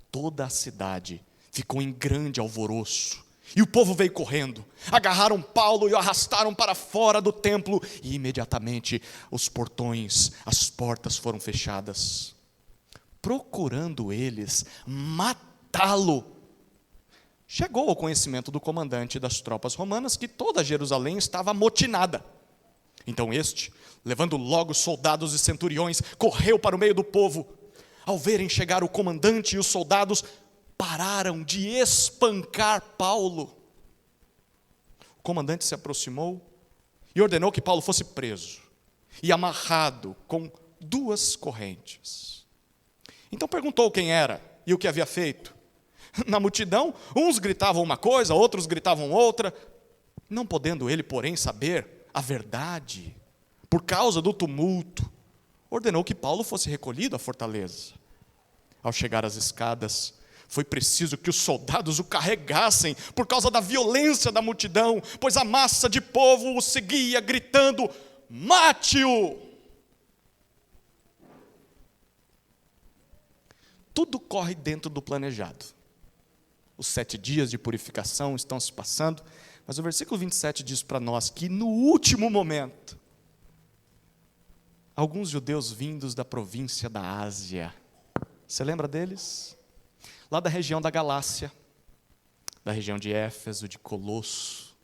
Toda a cidade ficou em grande alvoroço, e o povo veio correndo, agarraram Paulo e o arrastaram para fora do templo, e imediatamente os portões, as portas foram fechadas. Procurando eles matá-lo, chegou ao conhecimento do comandante das tropas romanas que toda Jerusalém estava amotinada. Então este, levando logo soldados e centuriões, correu para o meio do povo. Ao verem chegar o comandante e os soldados, pararam de espancar Paulo. O comandante se aproximou e ordenou que Paulo fosse preso e amarrado com 2 correntes. Então perguntou quem era e o que havia feito. Na multidão, uns gritavam uma coisa, outros gritavam outra. Não podendo ele, porém, saber a verdade, por causa do tumulto, ordenou que Paulo fosse recolhido à fortaleza. Ao chegar às escadas, foi preciso que os soldados o carregassem por causa da violência da multidão, pois a massa de povo o seguia gritando: mate-o! Tudo corre dentro do planejado. Os 7 dias de purificação estão se passando, mas o versículo 27 diz para nós que no último momento, alguns judeus vindos da província da Ásia, você lembra deles? Lá da região da Galácia, da região de Éfeso, de Colosso.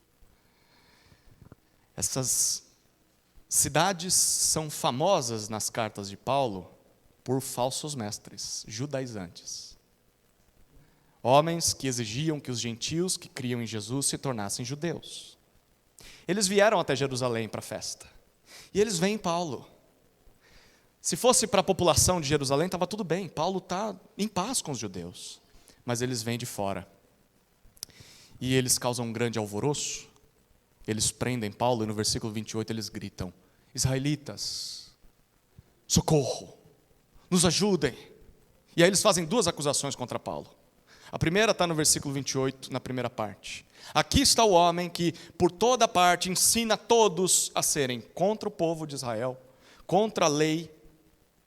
Essas cidades são famosas nas cartas de Paulo por falsos mestres, judaizantes. Homens que exigiam que os gentios que criam em Jesus se tornassem judeus. Eles vieram até Jerusalém para a festa. E eles veem Paulo. Se fosse para a população de Jerusalém, estava tudo bem. Paulo está em paz com os judeus. Mas eles vêm de fora. E eles causam um grande alvoroço. Eles prendem Paulo e no versículo 28 eles gritam: Israelitas, socorro, nos ajudem. E aí eles fazem 2 acusações contra Paulo. A primeira está no versículo 28, na primeira parte. Aqui está o homem que por toda parte ensina todos a serem contra o povo de Israel, contra a lei,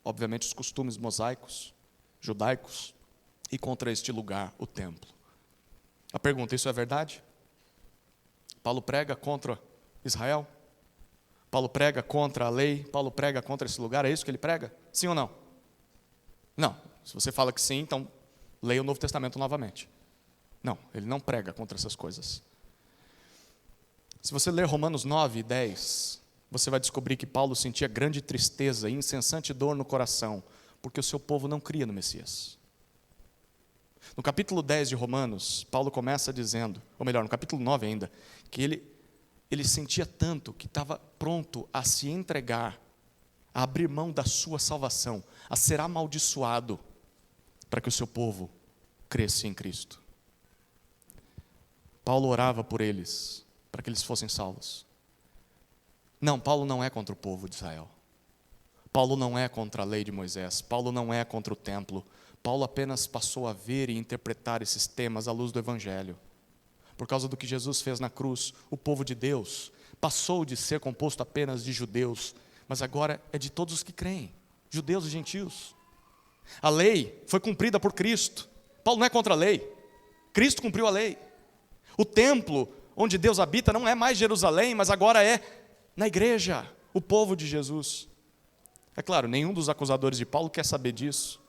obviamente os costumes mosaicos, judaicos, e contra este lugar, o templo. A pergunta: isso é verdade? Paulo prega contra Israel? Paulo prega contra a lei? Paulo prega contra esse lugar? É isso que ele prega? Sim ou não? Não. Se você fala que sim, então leia o Novo Testamento novamente. Não, ele não prega contra essas coisas. Se você ler Romanos 9 e 10, você vai descobrir que Paulo sentia grande tristeza e incessante dor no coração, porque o seu povo não cria no Messias. No capítulo 10 de Romanos, Paulo começa dizendo, ou melhor, no capítulo 9 ainda, que ele sentia tanto que estava pronto a se entregar, a abrir mão da sua salvação, a ser amaldiçoado, para que o seu povo cresça em Cristo. Paulo orava por eles, para que eles fossem salvos. Não, Paulo não é contra o povo de Israel. Paulo não é contra a lei de Moisés. Paulo não é contra o templo. Paulo apenas passou a ver e interpretar esses temas à luz do Evangelho. Por causa do que Jesus fez na cruz, o povo de Deus passou de ser composto apenas de judeus, mas agora é de todos os que creem, judeus e gentios. A lei foi cumprida por Cristo. Paulo não é contra a lei. Cristo cumpriu a lei. O templo onde Deus habita não é mais Jerusalém, mas agora é na igreja, o povo de Jesus. É claro, nenhum dos acusadores de Paulo quer saber disso,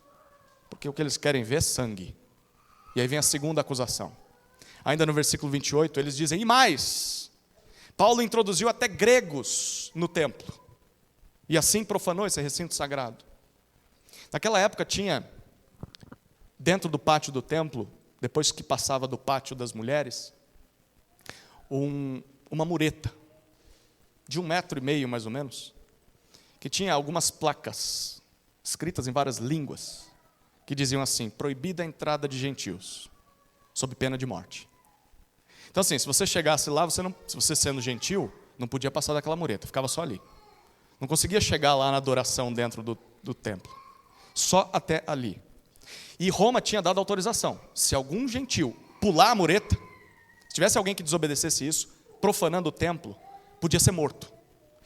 porque o que eles querem ver é sangue. E aí vem a segunda acusação. Ainda no versículo 28, eles dizem: e mais, Paulo introduziu até gregos no templo, e assim profanou esse recinto sagrado. Naquela época tinha, dentro do pátio do templo, depois que passava do pátio das mulheres, uma mureta, de 1,5 metro mais ou menos, que tinha algumas placas, escritas em várias línguas. que diziam assim: proibida a entrada de gentios, sob pena de morte. Então assim, se você chegasse lá, se você sendo gentil, não podia passar daquela mureta, ficava só ali. Não conseguia chegar lá na adoração dentro do templo. Só até ali. E Roma tinha dado autorização. Se algum gentil pular a mureta, se tivesse alguém que desobedecesse isso, profanando o templo, podia ser morto.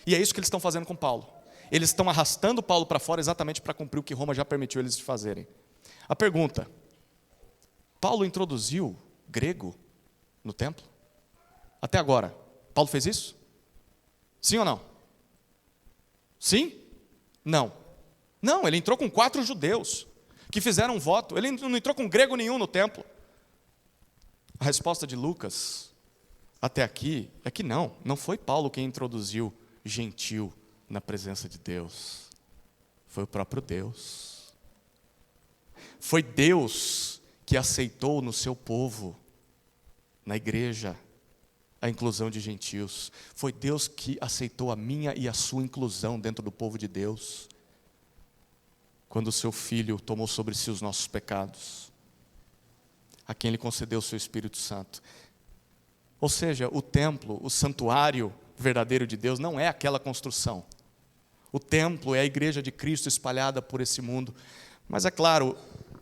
E é isso que eles estão fazendo com Paulo. Eles estão arrastando Paulo para fora exatamente para cumprir o que Roma já permitiu eles fazerem. A pergunta: Paulo introduziu grego no templo? Até agora, Paulo fez isso? Sim ou não? Sim? Não. Não, ele entrou com 4 judeus que fizeram um voto. Ele não entrou com grego nenhum no templo. A resposta de Lucas até aqui é que não foi Paulo quem introduziu gentil na presença de Deus. Foi o próprio Deus. Foi Deus que aceitou no seu povo, na igreja, a inclusão de gentios. Foi Deus que aceitou a minha e a sua inclusão dentro do povo de Deus, quando o seu Filho tomou sobre si os nossos pecados, a quem Ele concedeu o seu Espírito Santo. Ou seja, o templo, o santuário verdadeiro de Deus não é aquela construção. O templo é a igreja de Cristo espalhada por esse mundo. Mas é claro,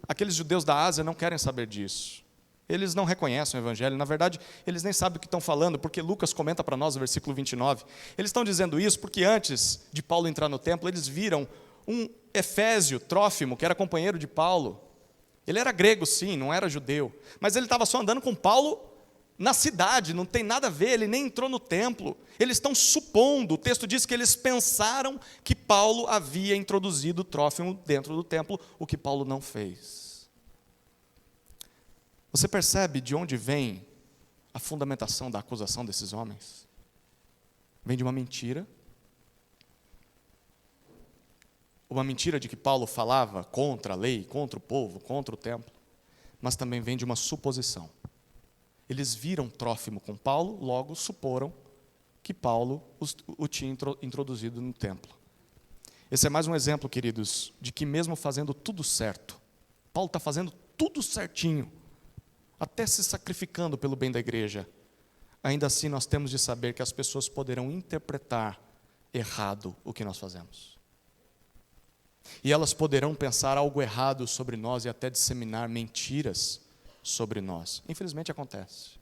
aqueles judeus da Ásia não querem saber disso. Eles não reconhecem o Evangelho. Na verdade, eles nem sabem o que estão falando, porque Lucas comenta para nós no versículo 29. Eles estão dizendo isso porque antes de Paulo entrar no templo, eles viram um Efésio, Trófimo, que era companheiro de Paulo. Ele era grego, sim, não era judeu. Mas ele estava só andando com Paulo na cidade, não tem nada a ver, ele nem entrou no templo. Eles estão supondo, o texto diz que eles pensaram que Paulo havia introduzido Trófimo dentro do templo, o que Paulo não fez. Você percebe de onde vem a fundamentação da acusação desses homens? Vem de uma mentira. Uma mentira de que Paulo falava contra a lei, contra o povo, contra o templo. Mas também vem de uma suposição. Eles viram Trófimo com Paulo, logo suporam que Paulo o tinha introduzido no templo. Esse é mais um exemplo, queridos, de que mesmo fazendo tudo certo, Paulo está fazendo tudo certinho, até se sacrificando pelo bem da igreja, ainda assim nós temos de saber que as pessoas poderão interpretar errado o que nós fazemos. E elas poderão pensar algo errado sobre nós e até disseminar mentiras sobre nós. Infelizmente acontece.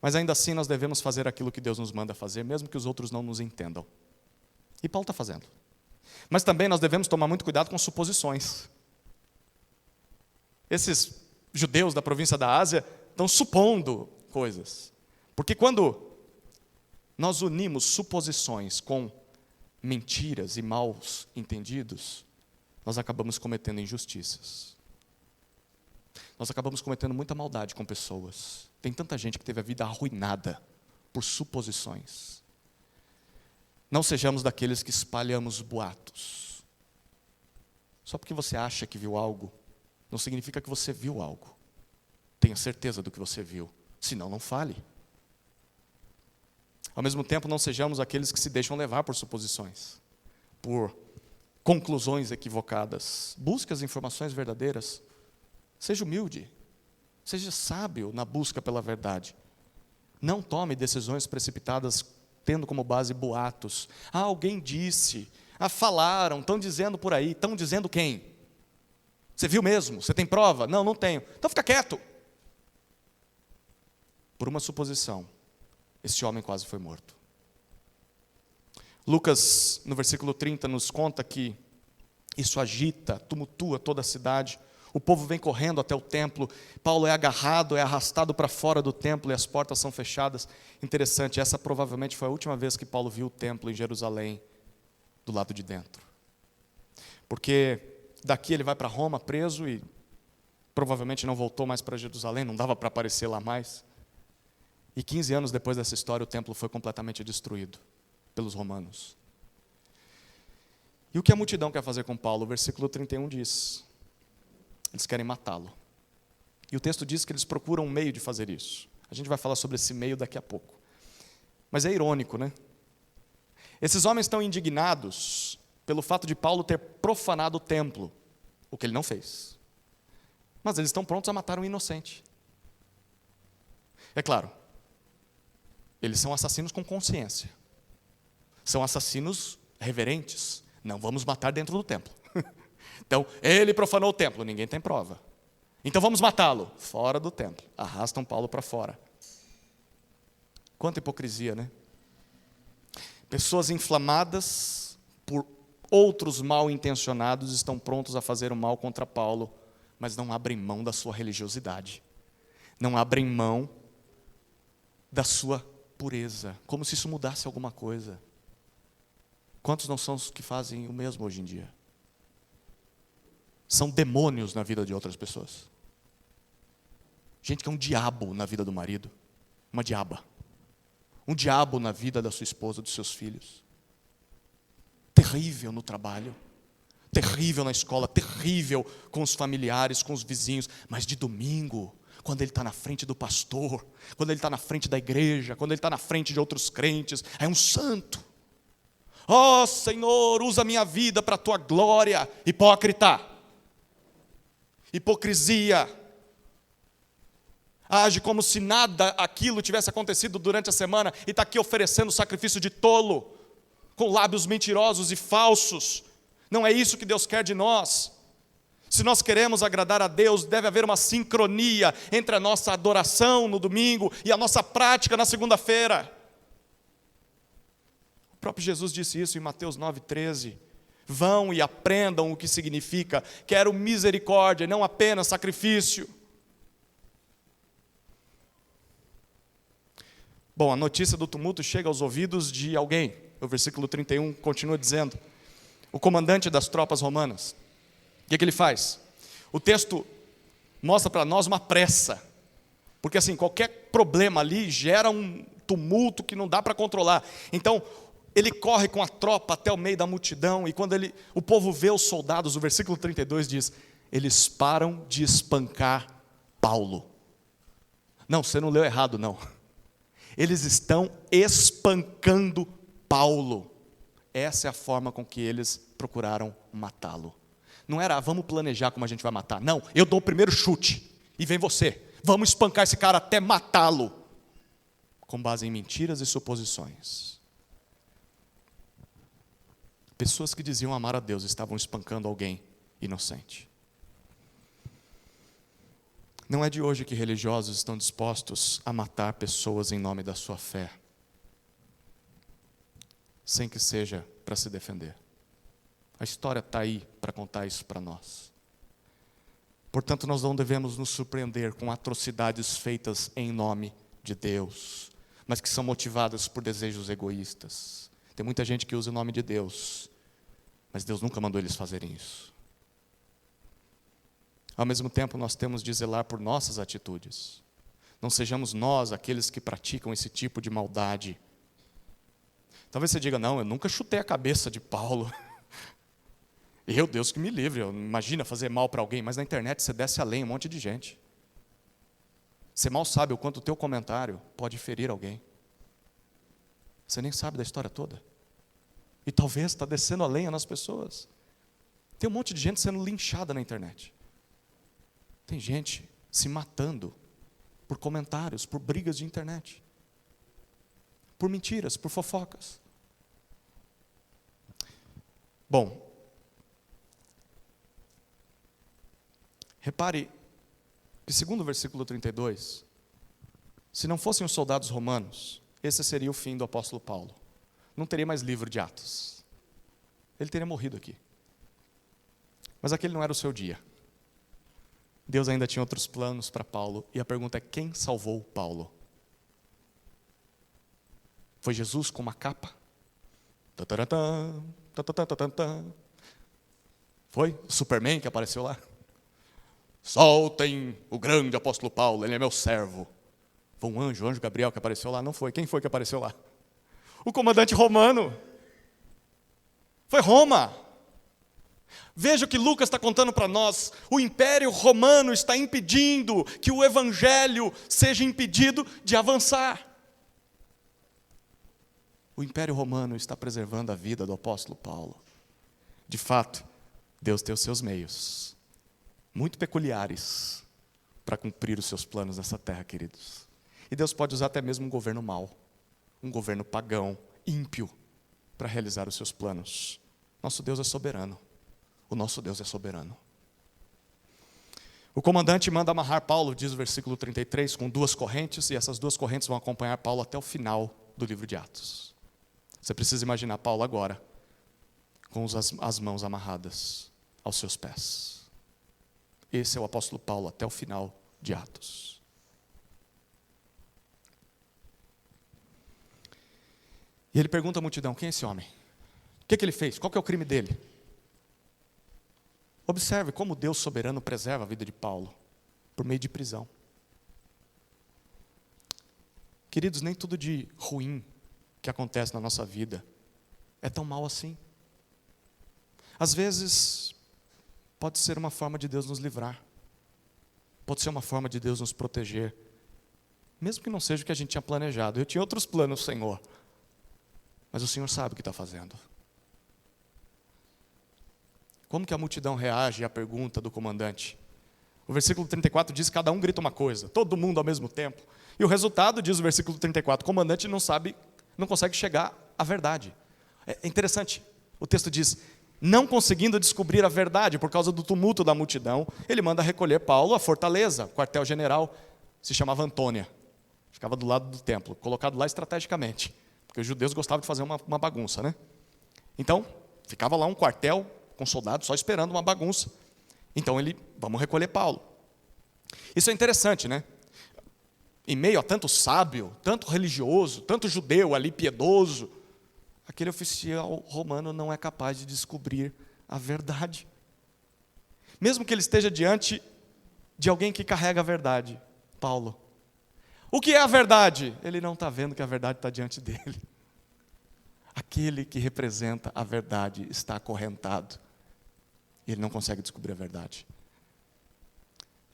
Mas ainda assim nós devemos fazer aquilo que Deus nos manda fazer, mesmo que os outros não nos entendam. E Paulo está fazendo. Mas também nós devemos tomar muito cuidado com suposições. Esses judeus da província da Ásia estão supondo coisas. Porque quando nós unimos suposições com mentiras e maus entendidos, nós acabamos cometendo injustiças. Nós acabamos cometendo muita maldade com pessoas. Tem tanta gente que teve a vida arruinada por suposições. Não sejamos daqueles que espalhamos boatos. Só porque você acha que viu algo, não significa que você viu algo. Tenha certeza do que você viu, senão não fale. Ao mesmo tempo, não sejamos aqueles que se deixam levar por suposições, por conclusões equivocadas. Busque as informações verdadeiras. Seja humilde. Seja sábio na busca pela verdade. Não tome decisões precipitadas tendo como base boatos. Ah, alguém disse. Ah, falaram. Estão dizendo por aí. Estão dizendo quem? Você viu mesmo? Você tem prova? Não, não tenho. Então fica quieto. Por uma suposição, esse homem quase foi morto. Lucas, no versículo 30, nos conta que isso agita, tumultua toda a cidade. O povo vem correndo até o templo. Paulo é agarrado, é arrastado para fora do templo e as portas são fechadas. Interessante, essa provavelmente foi a última vez que Paulo viu o templo em Jerusalém, do lado de dentro. Porque daqui ele vai para Roma preso e provavelmente não voltou mais para Jerusalém, não dava para aparecer lá mais. E 15 anos depois dessa história, o templo foi completamente destruído pelos romanos. E o que a multidão quer fazer com Paulo? O versículo 31 diz: eles querem matá-lo. E o texto diz que eles procuram um meio de fazer isso. A gente vai falar sobre esse meio daqui a pouco. Mas é irônico, né? Esses homens estão indignados pelo fato de Paulo ter profanado o templo. o que ele não fez. Mas eles estão prontos a matar um inocente. É claro, eles são assassinos com consciência. São assassinos reverentes. Não vamos matar dentro do templo. Então, ele profanou o templo, ninguém tem prova. Então vamos matá-lo, fora do templo. Arrastam Paulo para fora. Quanta hipocrisia, né? Pessoas inflamadas por outros mal intencionados estão prontos a fazer o mal contra Paulo, mas não abrem mão da sua religiosidade. Não abrem mão da sua pureza, como se isso mudasse alguma coisa. Quantos não são os que fazem o mesmo hoje em dia? São demônios na vida de outras pessoas. Gente que é um diabo na vida do marido, uma diaba. Um diabo na vida da sua esposa, dos seus filhos. Terrível no trabalho, terrível na escola, terrível com os familiares, com os vizinhos, mas de domingo, quando ele está na frente do pastor, quando ele está na frente da igreja, quando ele está na frente de outros crentes, é um santo. Ó Senhor, usa a minha vida para a tua glória. Hipócrita, hipocrisia, age como se nada aquilo tivesse acontecido durante a semana e está aqui oferecendo sacrifício de tolo, com lábios mentirosos e falsos. Não é isso que Deus quer de nós. Se nós queremos agradar a Deus, deve haver uma sincronia entre a nossa adoração no domingo e a nossa prática na segunda-feira. O próprio Jesus disse isso em Mateus 9,13. Vão e aprendam o que significa. Quero misericórdia, não apenas sacrifício. Bom, a notícia do tumulto chega aos ouvidos de alguém. O versículo 31 continua dizendo: o comandante das tropas romanas. O que ele faz? O texto mostra para nós uma pressa. Porque assim, qualquer problema ali gera um tumulto que não dá para controlar. Então, ele corre com a tropa até o meio da multidão. E quando o povo vê os soldados, o versículo 32 diz: eles param de espancar Paulo. Não, você não leu errado, não. Eles estão espancando Paulo. Essa é a forma com que eles procuraram matá-lo. Não era, vamos planejar como a gente vai matar. Não, eu dou o primeiro chute e vem você. Vamos espancar esse cara até matá-lo. Com base em mentiras e suposições. Pessoas que diziam amar a Deus estavam espancando alguém inocente. Não é de hoje que religiosos estão dispostos a matar pessoas em nome da sua fé, sem que seja para se defender. A história está aí para contar isso para nós. Portanto, nós não devemos nos surpreender com atrocidades feitas em nome de Deus, mas que são motivadas por desejos egoístas. Tem muita gente que usa o nome de Deus, mas Deus nunca mandou eles fazerem isso. Ao mesmo tempo, nós temos de zelar por nossas atitudes. Não sejamos nós aqueles que praticam esse tipo de maldade. Talvez você diga, não, eu nunca chutei a cabeça de Paulo. Deus que me livre, imagina fazer mal para alguém, mas na internet você desce além, um monte de gente. Você mal sabe o quanto o teu comentário pode ferir alguém. Você nem sabe da história toda. E talvez está descendo a lenha nas pessoas. Tem um monte de gente sendo linchada na internet. Tem gente se matando por comentários, por brigas de internet. Por mentiras, por fofocas. Bom, repare que segundo o versículo 32, se não fossem os soldados romanos, esse seria o fim do apóstolo Paulo. Não teria mais livro de Atos. Ele teria morrido aqui. Mas aquele não era o seu dia. Deus ainda tinha outros planos para Paulo. E a pergunta é, quem salvou Paulo? Foi Jesus com uma capa? Foi o Superman que apareceu lá? Soltem o grande apóstolo Paulo, ele é meu servo. Foi um anjo, o anjo Gabriel que apareceu lá? Não foi. Quem foi que apareceu lá? O comandante romano. Foi Roma. Veja o que Lucas está contando para nós. O Império Romano está impedindo que o Evangelho seja impedido de avançar. O Império Romano está preservando a vida do apóstolo Paulo. De fato, Deus tem os seus meios. muito peculiares para cumprir os seus planos nessa terra, queridos. E Deus pode usar até mesmo um governo mau, um governo pagão, ímpio, para realizar os seus planos. Nosso Deus é soberano. O nosso Deus é soberano. O comandante manda amarrar Paulo, diz o versículo 33, com 2 correntes, e essas 2 correntes vão acompanhar Paulo até o final do livro de Atos. Você precisa imaginar Paulo agora, com as mãos amarradas aos seus pés. Esse é o apóstolo Paulo até o final de Atos. E ele pergunta à multidão: quem é esse homem? O que ele fez? Qual que é o crime dele? Observe como Deus soberano preserva a vida de Paulo, por meio de prisão. Queridos, nem tudo de ruim que acontece na nossa vida é tão mal assim. Às vezes, pode ser uma forma de Deus nos livrar. Pode ser uma forma de Deus nos proteger. Mesmo que não seja o que a gente tinha planejado. Eu tinha outros planos, Senhor. Mas o Senhor sabe o que está fazendo. Como que a multidão reage à pergunta do comandante? O versículo 34 diz que cada um grita uma coisa, todo mundo ao mesmo tempo. E o resultado, diz o versículo 34, o comandante não consegue chegar à verdade. É interessante, o texto diz: não conseguindo descobrir a verdade por causa do tumulto da multidão, ele manda recolher Paulo à fortaleza. O quartel-general se chamava Antônia, ficava do lado do templo, colocado lá estrategicamente, porque os judeus gostavam de fazer uma bagunça, né? Então, ficava lá um quartel com soldados só esperando uma bagunça. Então vamos recolher Paulo. Isso é interessante, né? Em meio a tanto sábio, tanto religioso, tanto judeu ali piedoso, aquele oficial romano não é capaz de descobrir a verdade. Mesmo que ele esteja diante de alguém que carrega a verdade, Paulo. O que é a verdade? Ele não está vendo que a verdade está diante dele. Aquele que representa a verdade está acorrentado. E ele não consegue descobrir a verdade.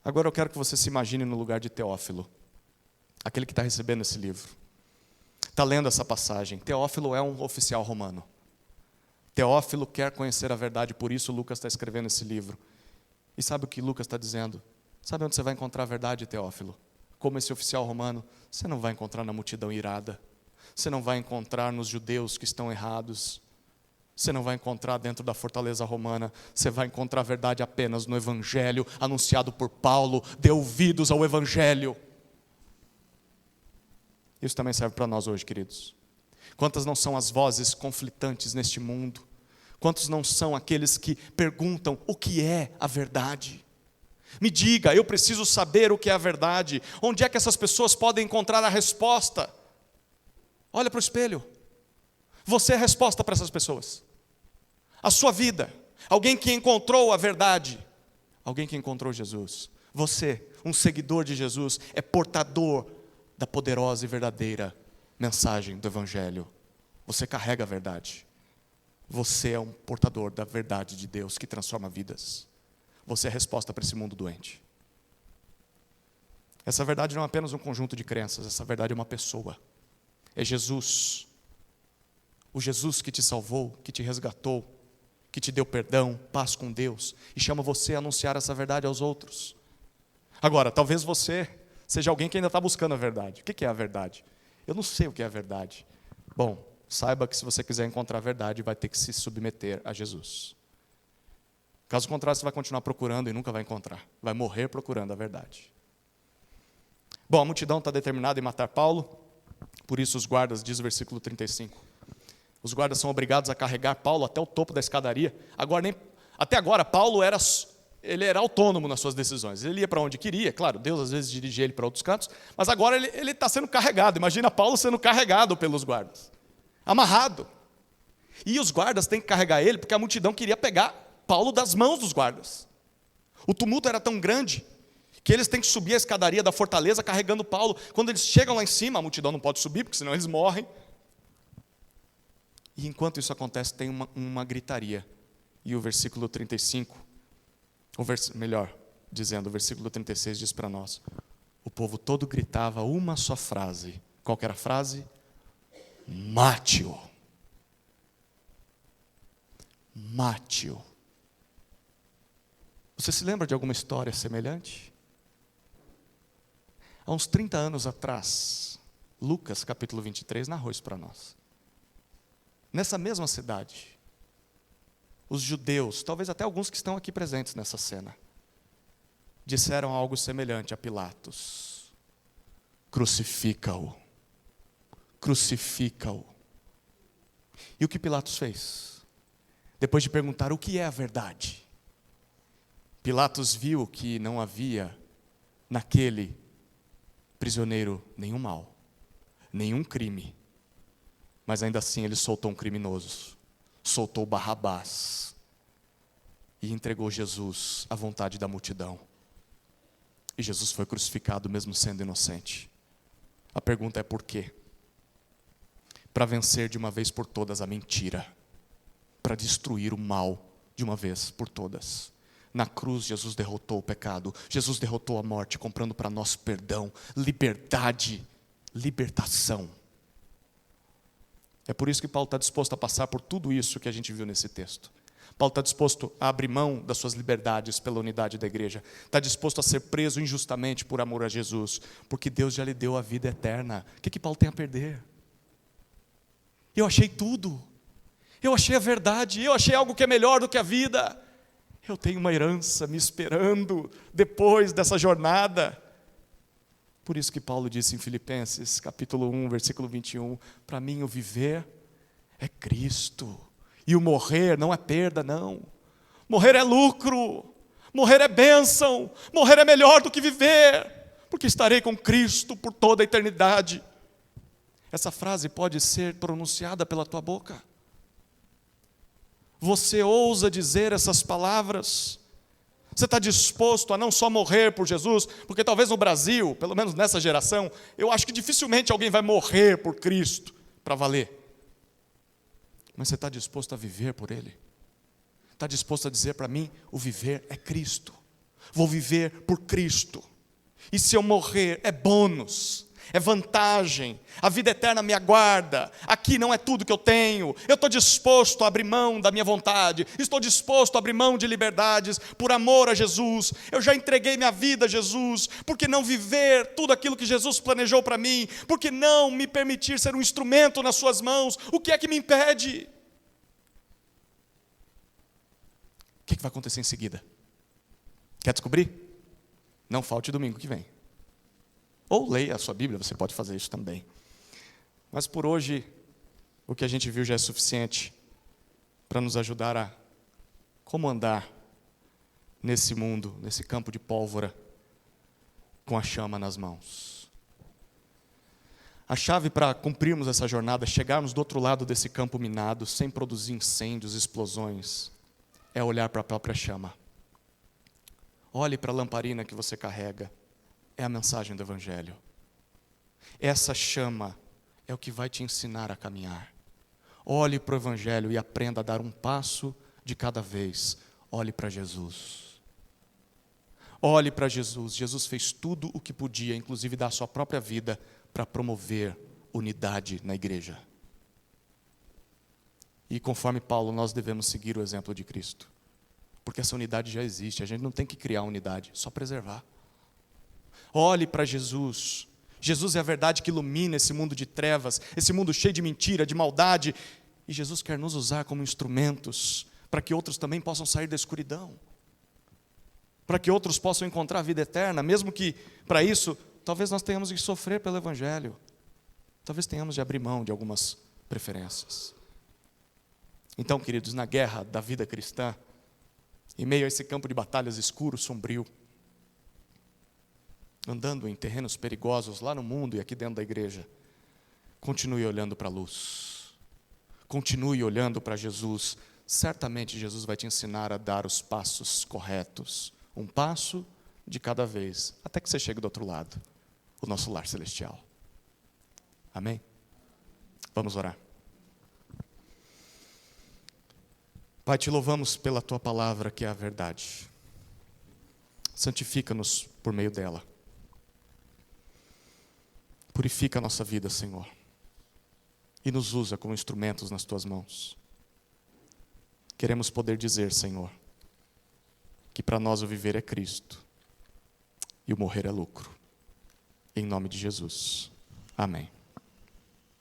Agora eu quero que você se imagine no lugar de Teófilo, aquele que está recebendo esse livro. Está lendo essa passagem. Teófilo é um oficial romano. Teófilo quer conhecer a verdade, por isso Lucas está escrevendo esse livro. E sabe o que Lucas está dizendo? Sabe onde você vai encontrar a verdade, Teófilo? Como esse oficial romano, você não vai encontrar na multidão irada. Você não vai encontrar nos judeus que estão errados. Você não vai encontrar dentro da fortaleza romana. Você vai encontrar a verdade apenas no Evangelho anunciado por Paulo. Dê ouvidos ao Evangelho. Isso também serve para nós hoje, queridos. Quantas não são as vozes conflitantes neste mundo? Quantos não são aqueles que perguntam o que é a verdade? Me diga, eu preciso saber o que é a verdade. Onde é que essas pessoas podem encontrar a resposta? Olha para o espelho. Você é a resposta para essas pessoas. A sua vida. Alguém que encontrou a verdade. Alguém que encontrou Jesus. Você, um seguidor de Jesus, é portador da poderosa e verdadeira mensagem do Evangelho. Você carrega a verdade. Você é um portador da verdade de Deus que transforma vidas. Você é a resposta para esse mundo doente. Essa verdade não é apenas um conjunto de crenças. Essa verdade é uma pessoa. É Jesus. O Jesus que te salvou, que te resgatou, que te deu perdão, paz com Deus, e chama você a anunciar essa verdade aos outros. Agora, talvez você seja alguém que ainda está buscando a verdade. O que é a verdade? Eu não sei o que é a verdade. Bom, saiba que se você quiser encontrar a verdade, vai ter que se submeter a Jesus. Caso contrário, você vai continuar procurando e nunca vai encontrar. Vai morrer procurando a verdade. Bom, a multidão está determinada em matar Paulo, por isso os guardas, diz o versículo 35. Os guardas são obrigados a carregar Paulo até o topo da escadaria. Até agora, Paulo era autônomo nas suas decisões. Ele ia para onde queria, claro, Deus às vezes dirigia ele para outros cantos, mas agora ele está sendo carregado. Imagina Paulo sendo carregado pelos guardas, amarrado. E os guardas têm que carregar ele, porque a multidão queria pegar Paulo das mãos dos guardas. O tumulto era tão grande, que eles têm que subir a escadaria da fortaleza carregando Paulo. Quando eles chegam lá em cima, a multidão não pode subir, porque senão eles morrem. E enquanto isso acontece, tem uma gritaria. E o versículo 35, melhor dizendo, o versículo 36 diz para nós: o povo todo gritava uma só frase. Qual que era a frase? Mate-o. Mate-o. Você se lembra de alguma história semelhante? Há uns 30 anos atrás, Lucas capítulo 23 narrou isso para nós. Nessa mesma cidade, os judeus, talvez até alguns que estão aqui presentes nessa cena, disseram algo semelhante a Pilatos: crucifica-o, crucifica-o. E o que Pilatos fez? Depois de perguntar o que é a verdade, Pilatos viu que não havia naquele prisioneiro nenhum mal, nenhum crime, mas ainda assim ele soltou um criminoso, soltou Barrabás e entregou Jesus à vontade da multidão. E Jesus foi crucificado mesmo sendo inocente. A pergunta é por quê? Para vencer de uma vez por todas a mentira, para destruir o mal de uma vez por todas. Na cruz, Jesus derrotou o pecado, Jesus derrotou a morte, comprando para nós perdão, liberdade, libertação. É por isso que Paulo está disposto a passar por tudo isso que a gente viu nesse texto. Paulo está disposto a abrir mão das suas liberdades pela unidade da igreja. Está disposto a ser preso injustamente por amor a Jesus, porque Deus já lhe deu a vida eterna. O que Paulo tem a perder? Eu achei tudo. Eu achei a verdade. Eu achei algo que é melhor do que a vida. Eu tenho uma herança me esperando depois dessa jornada. Por isso que Paulo disse em Filipenses, capítulo 1, versículo 21, para mim o viver é Cristo, e o morrer não é perda, não. Morrer é lucro, morrer é bênção, morrer é melhor do que viver, porque estarei com Cristo por toda a eternidade. Essa frase pode ser pronunciada pela tua boca. Você ousa dizer essas palavras? Você está disposto a não só morrer por Jesus, porque talvez no Brasil, pelo menos nessa geração, eu acho que dificilmente alguém vai morrer por Cristo para valer. Mas você está disposto a viver por Ele? Está disposto a dizer para mim, o viver é Cristo. Vou viver por Cristo. E se eu morrer, é bônus, é vantagem, a vida eterna me aguarda, aqui não é tudo que eu tenho, eu estou disposto a abrir mão da minha vontade, estou disposto a abrir mão de liberdades, por amor a Jesus, eu já entreguei minha vida a Jesus, por que não viver tudo aquilo que Jesus planejou para mim, por que não me permitir ser um instrumento nas suas mãos, o que é que me impede? O que vai acontecer em seguida? Quer descobrir? Não falte domingo que vem. Ou leia a sua Bíblia, você pode fazer isso também. Mas por hoje, o que a gente viu já é suficiente para nos ajudar a como andar nesse mundo, nesse campo de pólvora, com a chama nas mãos. A chave para cumprirmos essa jornada, chegarmos do outro lado desse campo minado, sem produzir incêndios, explosões, é olhar para a própria chama. Olhe para a lamparina que você carrega. É a mensagem do Evangelho. Essa chama é o que vai te ensinar a caminhar. Olhe para o Evangelho e aprenda a dar um passo de cada vez. Olhe para Jesus. Olhe para Jesus. Jesus fez tudo o que podia, inclusive dar a sua própria vida para promover unidade na igreja. E conforme Paulo, nós devemos seguir o exemplo de Cristo. Porque essa unidade já existe, a gente não tem que criar unidade, só preservar. Olhe para Jesus. Jesus é a verdade que ilumina esse mundo de trevas, esse mundo cheio de mentira, de maldade. E Jesus quer nos usar como instrumentos para que outros também possam sair da escuridão. Para que outros possam encontrar a vida eterna, mesmo que para isso, talvez nós tenhamos que sofrer pelo Evangelho. Talvez tenhamos de abrir mão de algumas preferências. Então, queridos, na guerra da vida cristã, em meio a esse campo de batalhas escuro, sombrio, andando em terrenos perigosos lá no mundo e aqui dentro da igreja, continue olhando para a luz, continue olhando para Jesus. Certamente Jesus vai te ensinar a dar os passos corretos, um passo de cada vez, até que você chegue do outro lado, o nosso lar celestial. Amém? Vamos orar. Pai, te louvamos pela tua palavra que é a verdade. Santifica-nos por meio dela. Purifica a nossa vida, Senhor, e nos usa como instrumentos nas tuas mãos. Queremos poder dizer, Senhor, que para nós o viver é Cristo e o morrer é lucro. Em nome de Jesus. Amém.